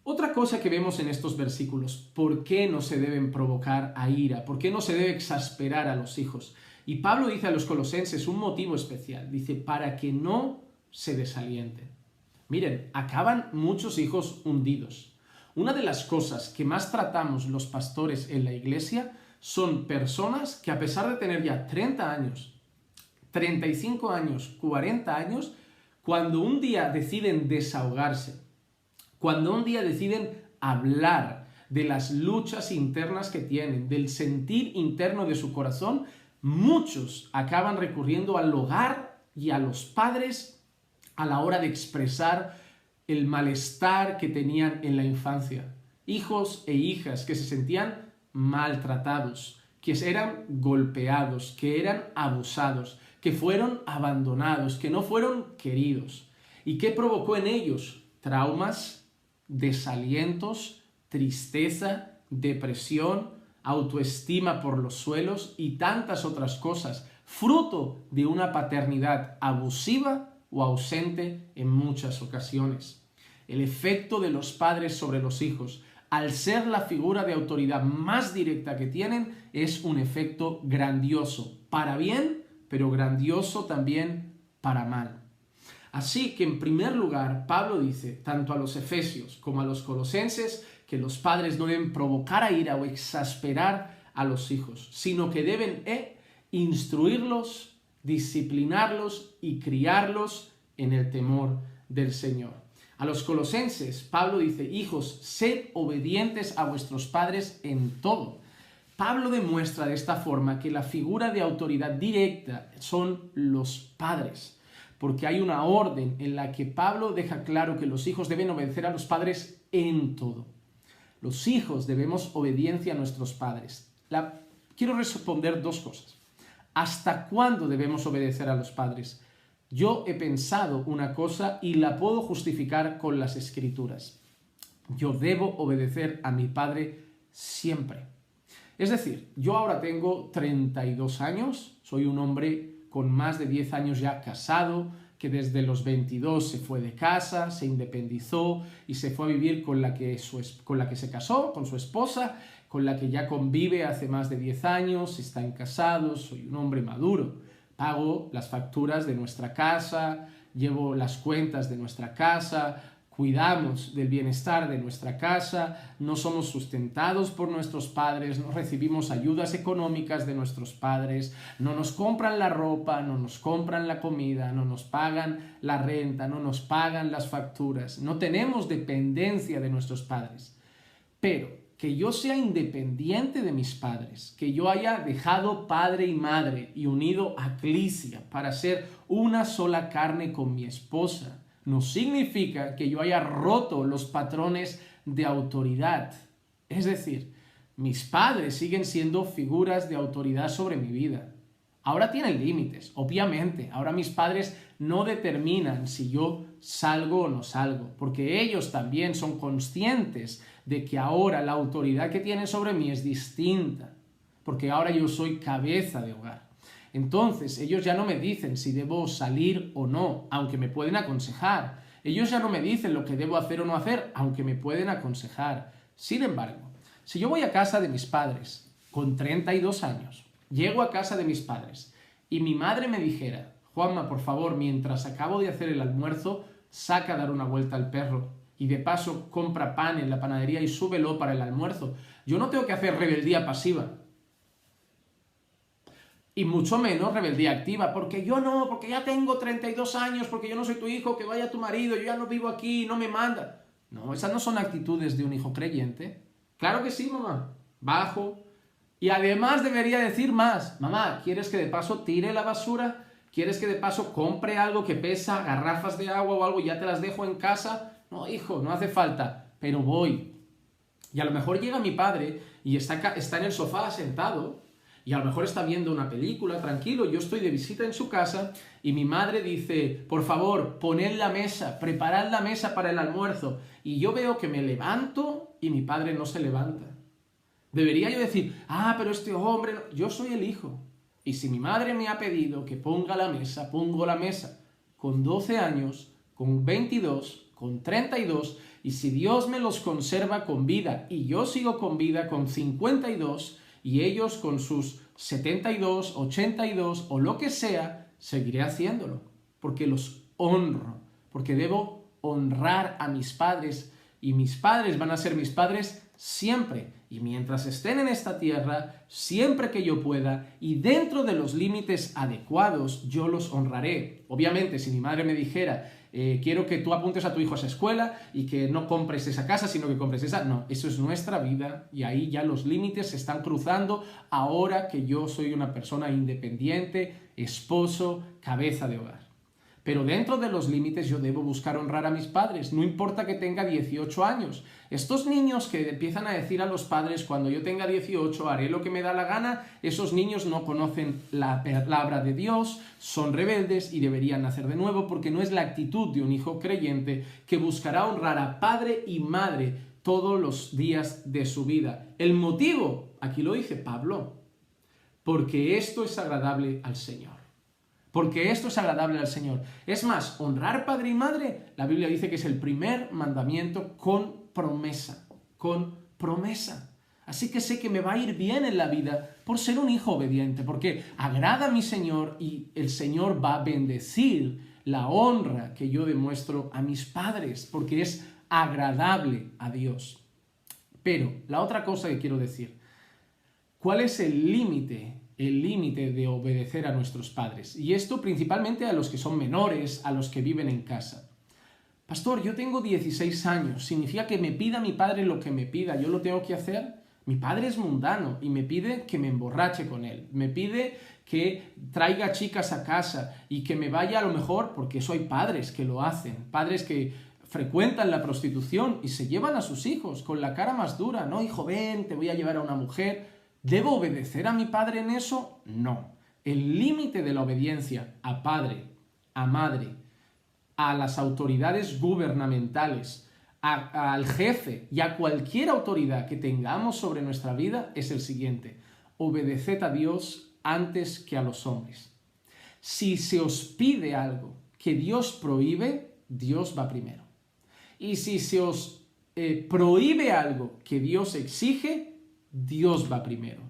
Otra cosa que vemos en estos versículos, ¿por qué no se deben provocar a ira? ¿Por qué no se debe exasperar a los hijos? Y Pablo dice a los colosenses un motivo especial, dice, para que no se desalienten. Miren, acaban muchos hijos hundidos. Una de las cosas que más tratamos los pastores en la iglesia son personas que a pesar de tener ya 30 años, 35 años, 40 años, cuando un día deciden desahogarse, cuando un día deciden hablar de las luchas internas que tienen, del sentir interno de su corazón, muchos acaban recurriendo al hogar y a los padres a la hora de expresar el malestar que tenían en la infancia. Hijos e hijas que se sentían maltratados, que eran golpeados, que eran abusados, que fueron abandonados, que no fueron queridos. ¿Y qué provocó en ellos? Traumas, desalientos, tristeza, depresión, autoestima por los suelos y tantas otras cosas, fruto de una paternidad abusiva o ausente en muchas ocasiones. El efecto de los padres sobre los hijos, al ser la figura de autoridad más directa que tienen, es un efecto grandioso, para bien, pero grandioso también para mal. Así que en primer lugar, Pablo dice, tanto a los efesios como a los colosenses, que los padres no deben provocar a ira o exasperar a los hijos, sino que deben instruirlos, disciplinarlos y criarlos en el temor del Señor. A los colosenses, Pablo dice, hijos, sed obedientes a vuestros padres en todo. Pablo demuestra de esta forma que la figura de autoridad directa son los padres, porque hay una orden en la que Pablo deja claro que los hijos deben obedecer a los padres en todo. Los hijos debemos obediencia a nuestros padres. Quiero responder dos cosas. ¿Hasta cuándo debemos obedecer a los padres? Yo he pensado una cosa y la puedo justificar con las Escrituras. Yo debo obedecer a mi padre siempre. Es decir, yo ahora tengo 32 años, soy un hombre con más de 10 años ya casado, que desde los 22 se fue de casa, se independizó y se fue a vivir con la que se casó, con su esposa, con la que ya convive hace más de 10 años, están casados, soy un hombre maduro. Pago las facturas de nuestra casa, llevo las cuentas de nuestra casa, cuidamos del bienestar de nuestra casa, no somos sustentados por nuestros padres, no recibimos ayudas económicas de nuestros padres, no nos compran la ropa, no nos compran la comida, no nos pagan la renta, no nos pagan las facturas, no tenemos dependencia de nuestros padres. Pero que yo sea independiente de mis padres, que yo haya dejado padre y madre y unido a Clisia para ser una sola carne con mi esposa, no significa que yo haya roto los patrones de autoridad. Es decir, mis padres siguen siendo figuras de autoridad sobre mi vida. Ahora tienen límites, obviamente. Ahora mis padres no determinan si yo salgo o no salgo, porque ellos también son conscientes de que ahora la autoridad que tienen sobre mí es distinta, porque ahora yo soy cabeza de hogar. Entonces, ellos ya no me dicen si debo salir o no, aunque me pueden aconsejar. Ellos ya no me dicen lo que debo hacer o no hacer, aunque me pueden aconsejar. Sin embargo, si yo voy a casa de mis padres con 32 años, llego a casa de mis padres y mi madre me dijera: Juanma, por favor, mientras acabo de hacer el almuerzo, saca a dar una vuelta al perro y de paso compra pan en la panadería y súbelo para el almuerzo. Yo no tengo que hacer rebeldía pasiva. Y mucho menos rebeldía activa, porque yo no, porque ya tengo 32 años, porque yo no soy tu hijo, que vaya tu marido, yo ya no vivo aquí, no me manda. No, esas no son actitudes de un hijo creyente. Claro que sí, mamá. Bajo. Y además debería decir más. Mamá, ¿quieres que de paso tire la basura? ¿Quieres que de paso compre algo que pesa, garrafas de agua o algo, y ya te las dejo en casa? No, hijo, no hace falta, pero voy. Y a lo mejor llega mi padre y está en el sofá sentado, y a lo mejor está viendo una película, tranquilo, yo estoy de visita en su casa, y mi madre dice: por favor, poned la mesa, preparad la mesa para el almuerzo. Y yo veo que me levanto y mi padre no se levanta. Debería yo decir: pero este hombre... no. Yo soy el hijo. Y si mi madre me ha pedido que ponga la mesa, pongo la mesa. Con 12 años, con 22, con 32, y si Dios me los conserva con vida, y yo sigo con vida con 52, y ellos con sus 72, 82 o lo que sea, seguiré haciéndolo, porque los honro, porque debo honrar a mis padres, y mis padres van a ser mis padres siempre, y mientras estén en esta tierra, siempre que yo pueda, y dentro de los límites adecuados, yo los honraré. Obviamente, si mi madre me dijera: quiero que tú apuntes a tu hijo a esa escuela y que no compres esa casa, sino que compres esa... No, eso es nuestra vida, y ahí ya los límites se están cruzando ahora que yo soy una persona independiente, esposo, cabeza de hogar. Pero dentro de los límites yo debo buscar honrar a mis padres, no importa que tenga 18 años. Estos niños que empiezan a decir a los padres: cuando yo tenga 18 haré lo que me da la gana, esos niños no conocen la palabra de Dios, son rebeldes y deberían nacer de nuevo, porque no es la actitud de un hijo creyente que buscará honrar a padre y madre todos los días de su vida. El motivo, aquí lo dice Pablo: porque esto es agradable al Señor. Porque esto es agradable al Señor. Es más, honrar padre y madre, la Biblia dice que es el primer mandamiento con promesa. Con promesa. Así que sé que me va a ir bien en la vida por ser un hijo obediente, porque agrada a mi Señor y el Señor va a bendecir la honra que yo demuestro a mis padres, porque es agradable a Dios. Pero la otra cosa que quiero decir: ¿cuál es el límite de obedecer a nuestros padres? Y esto principalmente a los que son menores, a los que viven en casa. Pastor, yo tengo 16 años, ¿significa que me pida mi padre lo que me pida, yo lo tengo que hacer? Mi padre es mundano y me pide que me emborrache con él, me pide que traiga chicas a casa y que me vaya, a lo mejor, porque eso hay padres que lo hacen, padres que frecuentan la prostitución y se llevan a sus hijos con la cara más dura. No, hijo, ven, te voy a llevar a una mujer. ¿Debo obedecer a mi padre en eso? No. El límite de la obediencia a padre, a madre, a las autoridades gubernamentales, al jefe y a cualquier autoridad que tengamos sobre nuestra vida es el siguiente: obedeced a Dios antes que a los hombres. Si se os pide algo que Dios prohíbe, Dios va primero. Y si se os prohíbe algo que Dios exige, Dios va primero.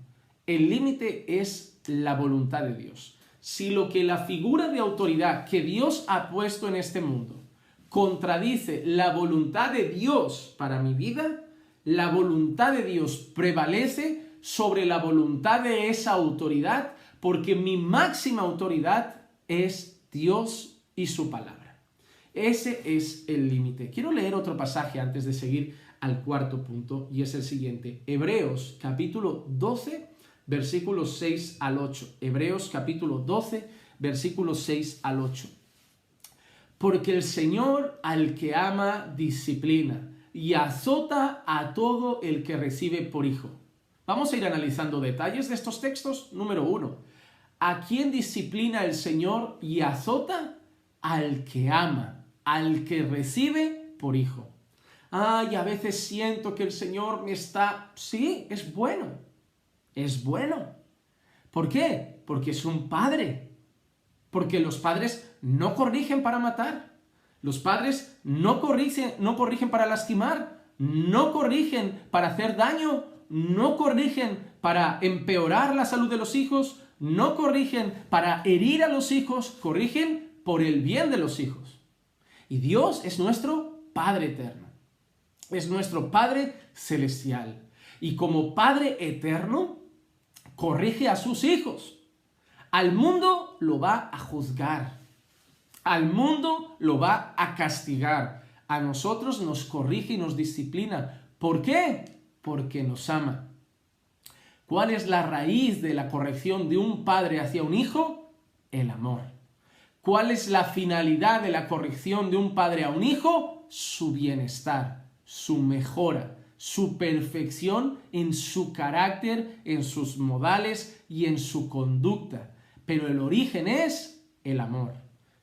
El límite es la voluntad de Dios. Si lo que la figura de autoridad que Dios ha puesto en este mundo contradice la voluntad de Dios para mi vida, la voluntad de Dios prevalece sobre la voluntad de esa autoridad, porque mi máxima autoridad es Dios y su palabra. Ese es el límite. Quiero leer otro pasaje antes de seguir al cuarto punto, y es el siguiente. Hebreos capítulo 12, versículos 6 al 8. Hebreos capítulo 12, versículos 6 al 8. Porque el Señor al que ama disciplina y azota a todo el que recibe por hijo. Vamos a ir analizando detalles de estos textos. Número 1. ¿A quién disciplina el Señor y azota? Al que ama, al que recibe por hijo. Ay, a veces siento que el Señor me está... Sí, es bueno. Es bueno. ¿Por qué? Porque es un padre. Porque los padres no corrigen para matar. Los padres no corrigen para lastimar. No corrigen para hacer daño. No corrigen para empeorar la salud de los hijos. No corrigen para herir a los hijos. Corrigen por el bien de los hijos. Y Dios es nuestro Padre eterno. Es nuestro Padre celestial. Y como Padre eterno, corrige a sus hijos. Al mundo lo va a juzgar. Al mundo lo va a castigar. A nosotros nos corrige y nos disciplina. ¿Por qué? Porque nos ama. ¿Cuál es la raíz de la corrección de un padre hacia un hijo? El amor. ¿Cuál es la finalidad de la corrección de un padre a un hijo? Su bienestar, su mejora, su perfección en su carácter, en sus modales y en su conducta. Pero el origen es el amor.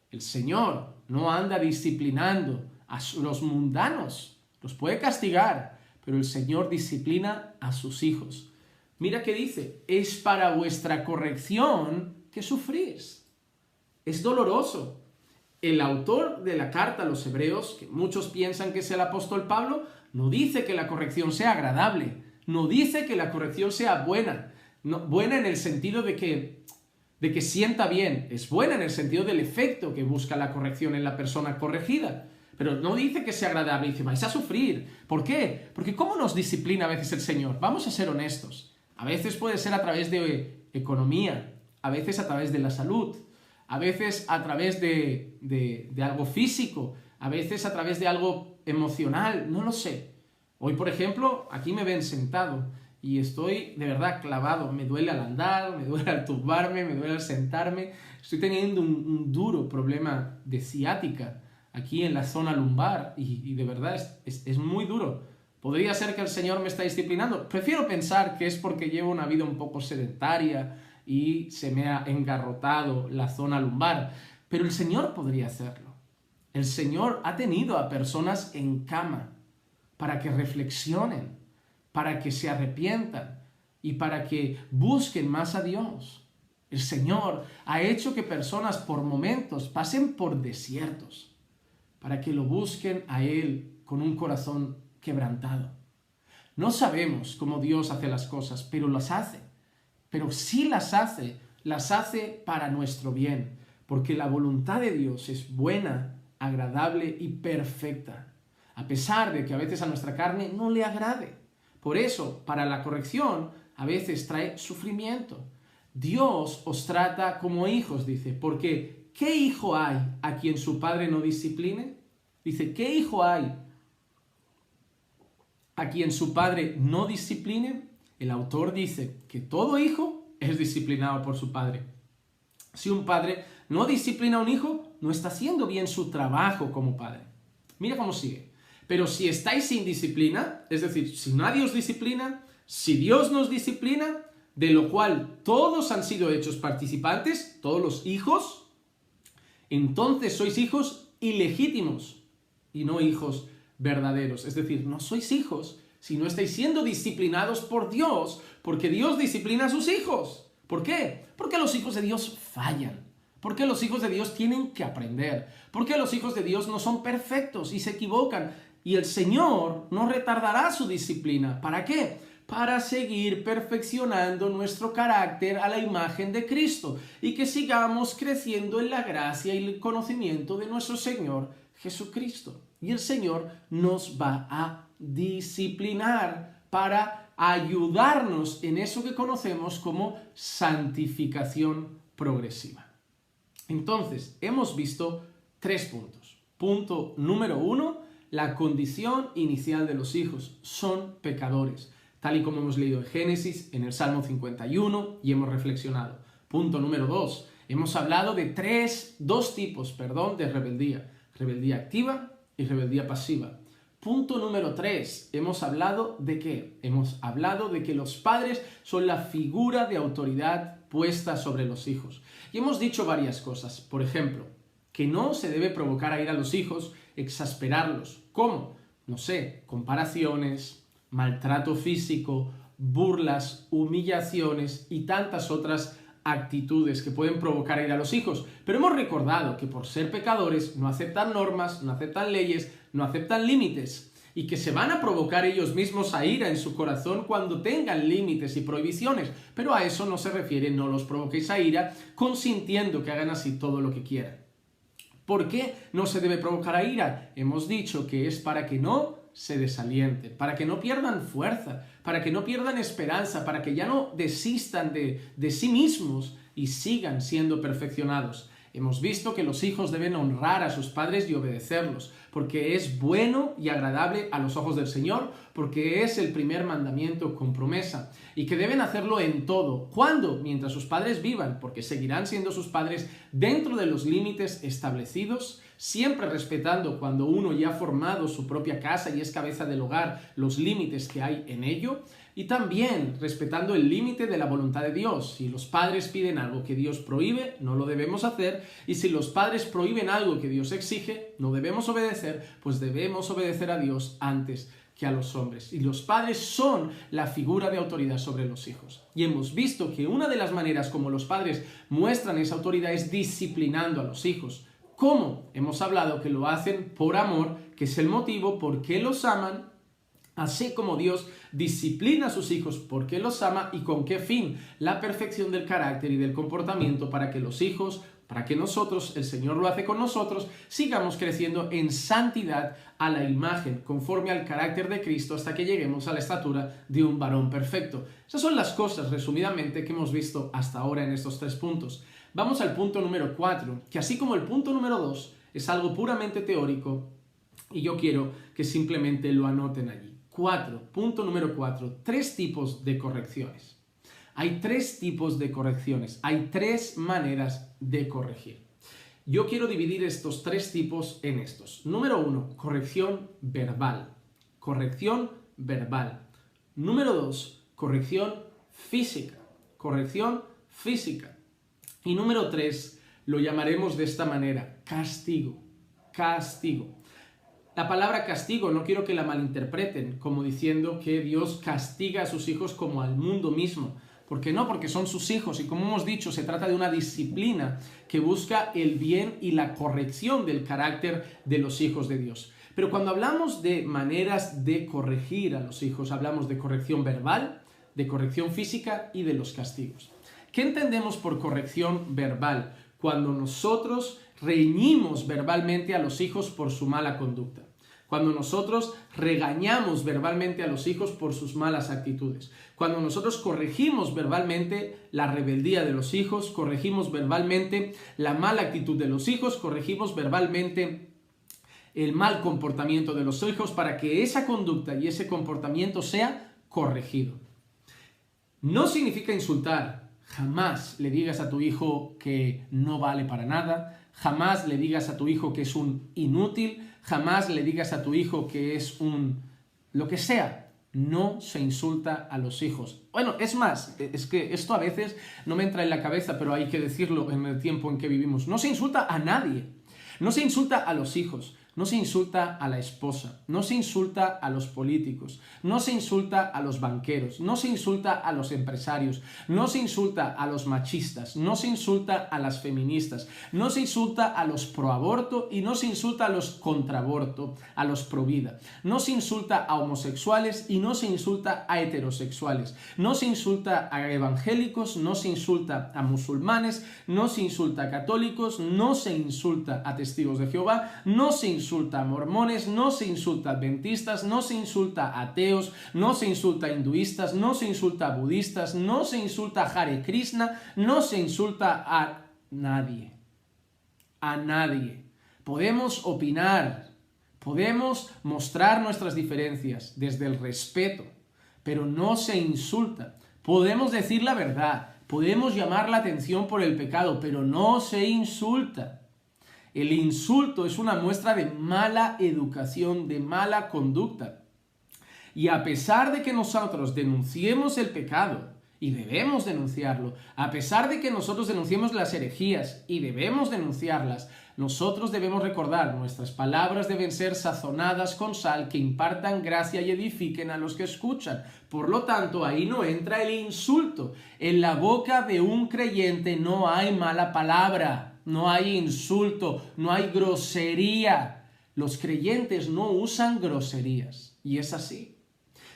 El Señor no anda disciplinando a los mundanos, los puede castigar, pero el Señor disciplina a sus hijos. Mira qué dice, es para vuestra corrección que sufrís. Es doloroso. El autor de la carta a los hebreos, que muchos piensan que es el apóstol Pablo, no dice que la corrección sea agradable, no dice que la corrección sea buena, no, buena en el sentido de que sienta bien, es buena en el sentido del efecto que busca la corrección en la persona corregida, pero no dice que sea agradable, dice, vais a sufrir. ¿Por qué? Porque ¿cómo nos disciplina a veces el Señor? Vamos a ser honestos. A veces puede ser a través de economía, a veces a través de la salud, a veces a través de algo físico, a veces a través de algo emocional, no lo sé. Hoy, por ejemplo, aquí me ven sentado y estoy de verdad clavado. Me duele al andar, me duele al tumbarme, me duele al sentarme. Estoy teniendo un duro problema de ciática aquí en la zona lumbar y de verdad es muy duro. ¿Podría ser que el Señor me está disciplinando? Prefiero pensar que es porque llevo una vida un poco sedentaria y se me ha engarrotado la zona lumbar. Pero el Señor podría hacerlo. El Señor ha tenido a personas en cama para que reflexionen, para que se arrepientan y para que busquen más a Dios. El Señor ha hecho que personas por momentos pasen por desiertos para que lo busquen a Él con un corazón quebrantado. No sabemos cómo Dios hace las cosas, pero las hace. Pero si las hace para nuestro bien, porque la voluntad de Dios es buena, agradable y perfecta, a pesar de que a veces a nuestra carne no le agrade. Por eso, para la corrección, a veces trae sufrimiento. Dios os trata como hijos, dice, porque ¿qué hijo hay a quien su padre no discipline? Dice, ¿qué hijo hay a quien su padre no discipline? El autor dice que todo hijo es disciplinado por su padre. Si un padre no disciplina a un hijo, no está haciendo bien su trabajo como padre. Mira cómo sigue. Pero si estáis sin disciplina, es decir, si nadie os disciplina, si Dios nos disciplina, de lo cual todos han sido hechos participantes, todos los hijos, entonces sois hijos ilegítimos y no hijos verdaderos. Es decir, no sois hijos si no estáis siendo disciplinados por Dios, porque Dios disciplina a sus hijos. ¿Por qué? Porque los hijos de Dios fallan. Porque los hijos de Dios tienen que aprender. Porque los hijos de Dios no son perfectos y se equivocan. Y el Señor no retardará su disciplina. ¿Para qué? Para seguir perfeccionando nuestro carácter a la imagen de Cristo y que sigamos creciendo en la gracia y el conocimiento de nuestro Señor Jesucristo. Y el Señor nos va a disciplinar para ayudarnos en eso que conocemos como santificación progresiva. Entonces, hemos visto 3 puntos. Punto número 1, la condición inicial de los hijos. Son pecadores, tal y como hemos leído en Génesis, en el Salmo 51 y hemos reflexionado. Punto número 2. Hemos hablado de dos tipos de rebeldía. Rebeldía activa y rebeldía pasiva. Punto número 3. ¿Hemos hablado de qué? Hemos hablado de que los padres son la figura de autoridad puesta sobre los hijos. Y hemos dicho varias cosas. Por ejemplo, que no se debe provocar a ira a los hijos, exasperarlos. ¿Cómo? No sé, comparaciones, maltrato físico, burlas, humillaciones y tantas otras actitudes que pueden provocar ira a los hijos. Pero hemos recordado que por ser pecadores no aceptan normas, no aceptan leyes, no aceptan límites, y que se van a provocar ellos mismos a ira en su corazón cuando tengan límites y prohibiciones. Pero a eso no se refiere, no los provoquéis a ira, consintiendo que hagan así todo lo que quieran. ¿Por qué no se debe provocar a ira? Hemos dicho que es para que no se desalienten, para que no pierdan fuerza, para que no pierdan esperanza, para que ya no desistan de sí mismos y sigan siendo perfeccionados. Hemos visto que los hijos deben honrar a sus padres y obedecerlos, porque es bueno y agradable a los ojos del Señor, porque es el primer mandamiento con promesa, y que deben hacerlo en todo. ¿Cuándo? Mientras sus padres vivan, porque seguirán siendo sus padres dentro de los límites establecidos, siempre respetando, cuando uno ya ha formado su propia casa y es cabeza del hogar, los límites que hay en ello, y también respetando el límite de la voluntad de Dios. Si los padres piden algo que Dios prohíbe, no lo debemos hacer, y si los padres prohíben algo que Dios exige, no debemos obedecer, pues debemos obedecer a Dios antes que a los hombres. Y los padres son la figura de autoridad sobre los hijos. Y hemos visto que una de las maneras como los padres muestran esa autoridad es disciplinando a los hijos. ¿Cómo? Hemos hablado que lo hacen por amor, que es el motivo por qué los aman, así como Dios disciplina a sus hijos porque los ama, y con qué fin: la perfección del carácter y del comportamiento, para que los hijos, para que nosotros, el Señor lo hace con nosotros, sigamos creciendo en santidad a la imagen, conforme al carácter de Cristo, hasta que lleguemos a la estatura de un varón perfecto. Esas son las cosas, resumidamente, que hemos visto hasta ahora en estos 3 puntos. Vamos al punto número 4, que así como el punto número 2 es algo puramente teórico, y yo quiero que simplemente lo anoten allí. Punto número 4, 3 tipos de correcciones. Hay 3 tipos de correcciones, hay 3 maneras de corregir. Yo quiero dividir estos 3 tipos en estos. Número 1, corrección verbal. Corrección verbal. Número 2, corrección física. Corrección física. Y número 3, lo llamaremos de esta manera: castigo. Castigo. La palabra castigo no quiero que la malinterpreten como diciendo que Dios castiga a sus hijos como al mundo mismo. ¿Por qué no? Porque son sus hijos, y como hemos dicho, se trata de una disciplina que busca el bien y la corrección del carácter de los hijos de Dios. Pero cuando hablamos de maneras de corregir a los hijos, hablamos de corrección verbal, de corrección física y de los castigos. ¿Qué entendemos por corrección verbal? Cuando nosotros reñimos verbalmente a los hijos por su mala conducta. Cuando nosotros regañamos verbalmente a los hijos por sus malas actitudes. Cuando nosotros corregimos verbalmente la rebeldía de los hijos, corregimos verbalmente la mala actitud de los hijos, corregimos verbalmente el mal comportamiento de los hijos, para que esa conducta y ese comportamiento sea corregido. No significa insultar. Jamás le digas a tu hijo que no vale para nada, jamás le digas a tu hijo que es un inútil, jamás le digas a tu hijo que es un... lo que sea. No se insulta a los hijos. Bueno, es más, es que esto a veces no me entra en la cabeza, pero hay que decirlo en el tiempo en que vivimos. No se insulta a nadie. No se insulta a los hijos. No se insulta a la esposa, no se insulta a los políticos, no se insulta a los banqueros, no se insulta a los empresarios, no se insulta a los machistas, no se insulta a las feministas, no se insulta a los proaborto y no se insulta a los contraaborto, a los provida, no se insulta a homosexuales y no se insulta a heterosexuales, no se insulta a evangélicos, no se insulta a musulmanes, no se insulta a católicos, no se insulta a testigos de Jehová, no se insulta a mormones, no se insulta a adventistas, no se insulta a ateos, no se insulta a hinduistas, no se insulta a budistas, no se insulta a Hare Krishna, no se insulta a nadie. A nadie. Podemos opinar, Podemos mostrar nuestras diferencias desde el respeto, pero no se insulta. Podemos decir la verdad, podemos llamar la atención por el pecado, pero no se insulta. El insulto es una muestra de mala educación, de mala conducta. Y a pesar de que nosotros denunciemos el pecado, y debemos denunciarlo, a pesar de que nosotros denunciemos las herejías, y debemos denunciarlas, nosotros debemos recordar, nuestras palabras deben ser sazonadas con sal, que impartan gracia y edifiquen a los que escuchan. Por lo tanto, ahí no entra el insulto. En la boca de un creyente no hay mala palabra, no hay insulto, no hay grosería. Los creyentes no usan groserías, y es así.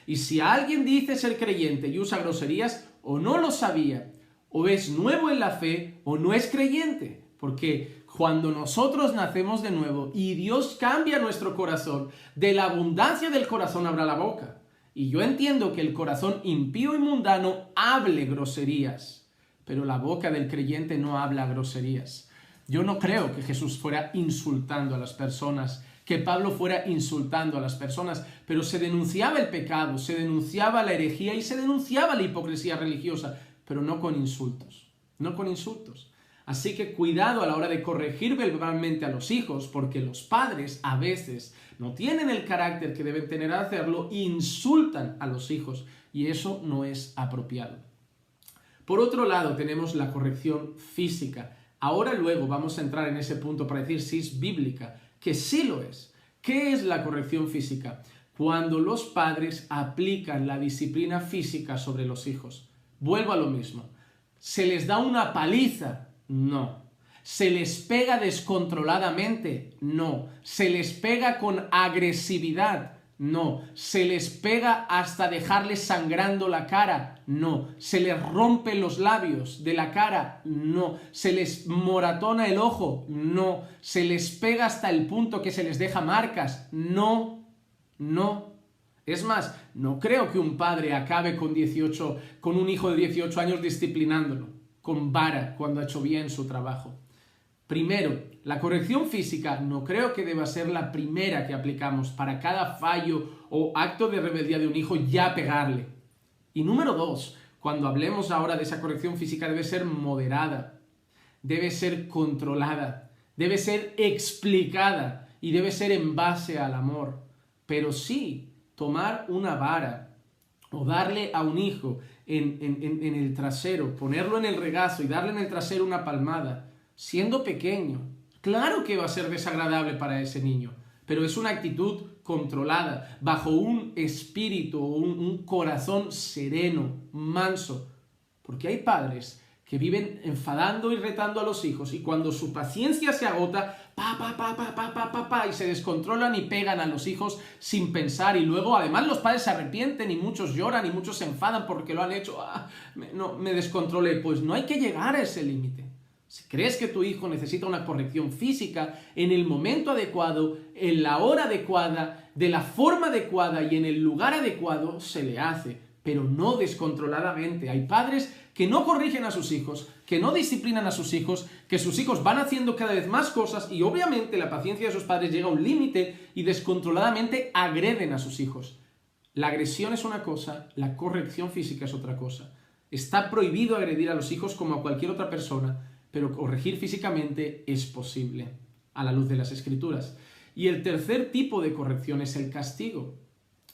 Y si alguien dice ser creyente y usa groserías, o no lo sabía, o es nuevo en la fe, o no es creyente. Porque cuando nosotros nacemos de nuevo y Dios cambia nuestro corazón, de la abundancia del corazón abra la boca. Y yo entiendo que el corazón impío y mundano hable groserías, pero la boca del creyente no habla groserías. Yo no creo que Jesús fuera insultando a las personas, que Pablo fuera insultando a las personas, pero se denunciaba el pecado, se denunciaba la herejía y se denunciaba la hipocresía religiosa, pero no con insultos, no con insultos. Así que cuidado a la hora de corregir verbalmente a los hijos, porque los padres a veces no tienen el carácter que deben tener al hacerlo, insultan a los hijos, y eso no es apropiado. Por otro lado, tenemos la corrección física. Ahora luego vamos a entrar en ese punto para decir si es bíblica, que sí lo es. ¿Qué es la corrección física? Cuando los padres aplican la disciplina física sobre los hijos. Vuelvo a lo mismo. ¿Se les da una paliza? No. ¿Se les pega descontroladamente? No. ¿Se les pega con agresividad? No. ¿Se les pega hasta dejarles sangrando la cara? No. ¿Se les rompe los labios de la cara? No. ¿Se les moratona el ojo? No. ¿Se les pega hasta el punto que se les deja marcas? No. No. Es más, no creo que un padre acabe con un hijo de 18 años disciplinándolo con vara cuando ha hecho bien su trabajo. Primero, la corrección física no creo que deba ser la primera que aplicamos para cada fallo o acto de rebeldía de un hijo, ya pegarle. Y número dos, cuando hablemos ahora de esa corrección física debe ser moderada, debe ser controlada, debe ser explicada y debe ser en base al amor. Pero sí, tomar una vara o darle a un hijo en el trasero, ponerlo en el regazo y darle en el trasero una palmada, siendo pequeño, claro que va a ser desagradable para ese niño, pero es una actitud controlada, bajo un espíritu o un corazón sereno, manso, porque hay padres que viven enfadando y retando a los hijos y cuando su paciencia se agota, y se descontrolan y pegan a los hijos sin pensar y luego además los padres se arrepienten y muchos lloran y muchos se enfadan porque lo han hecho, me descontrolé. Pues no hay que llegar a ese límite. Si crees que tu hijo necesita una corrección física, en el momento adecuado, en la hora adecuada, de la forma adecuada y en el lugar adecuado, se le hace, pero no descontroladamente. Hay padres que no corrigen a sus hijos, que no disciplinan a sus hijos, que sus hijos van haciendo cada vez más cosas y obviamente la paciencia de sus padres llega a un límite y descontroladamente agreden a sus hijos. La agresión es una cosa, la corrección física es otra cosa. Está prohibido agredir a los hijos como a cualquier otra persona, pero corregir físicamente es posible, a la luz de las Escrituras. Y el tercer tipo de corrección es el castigo.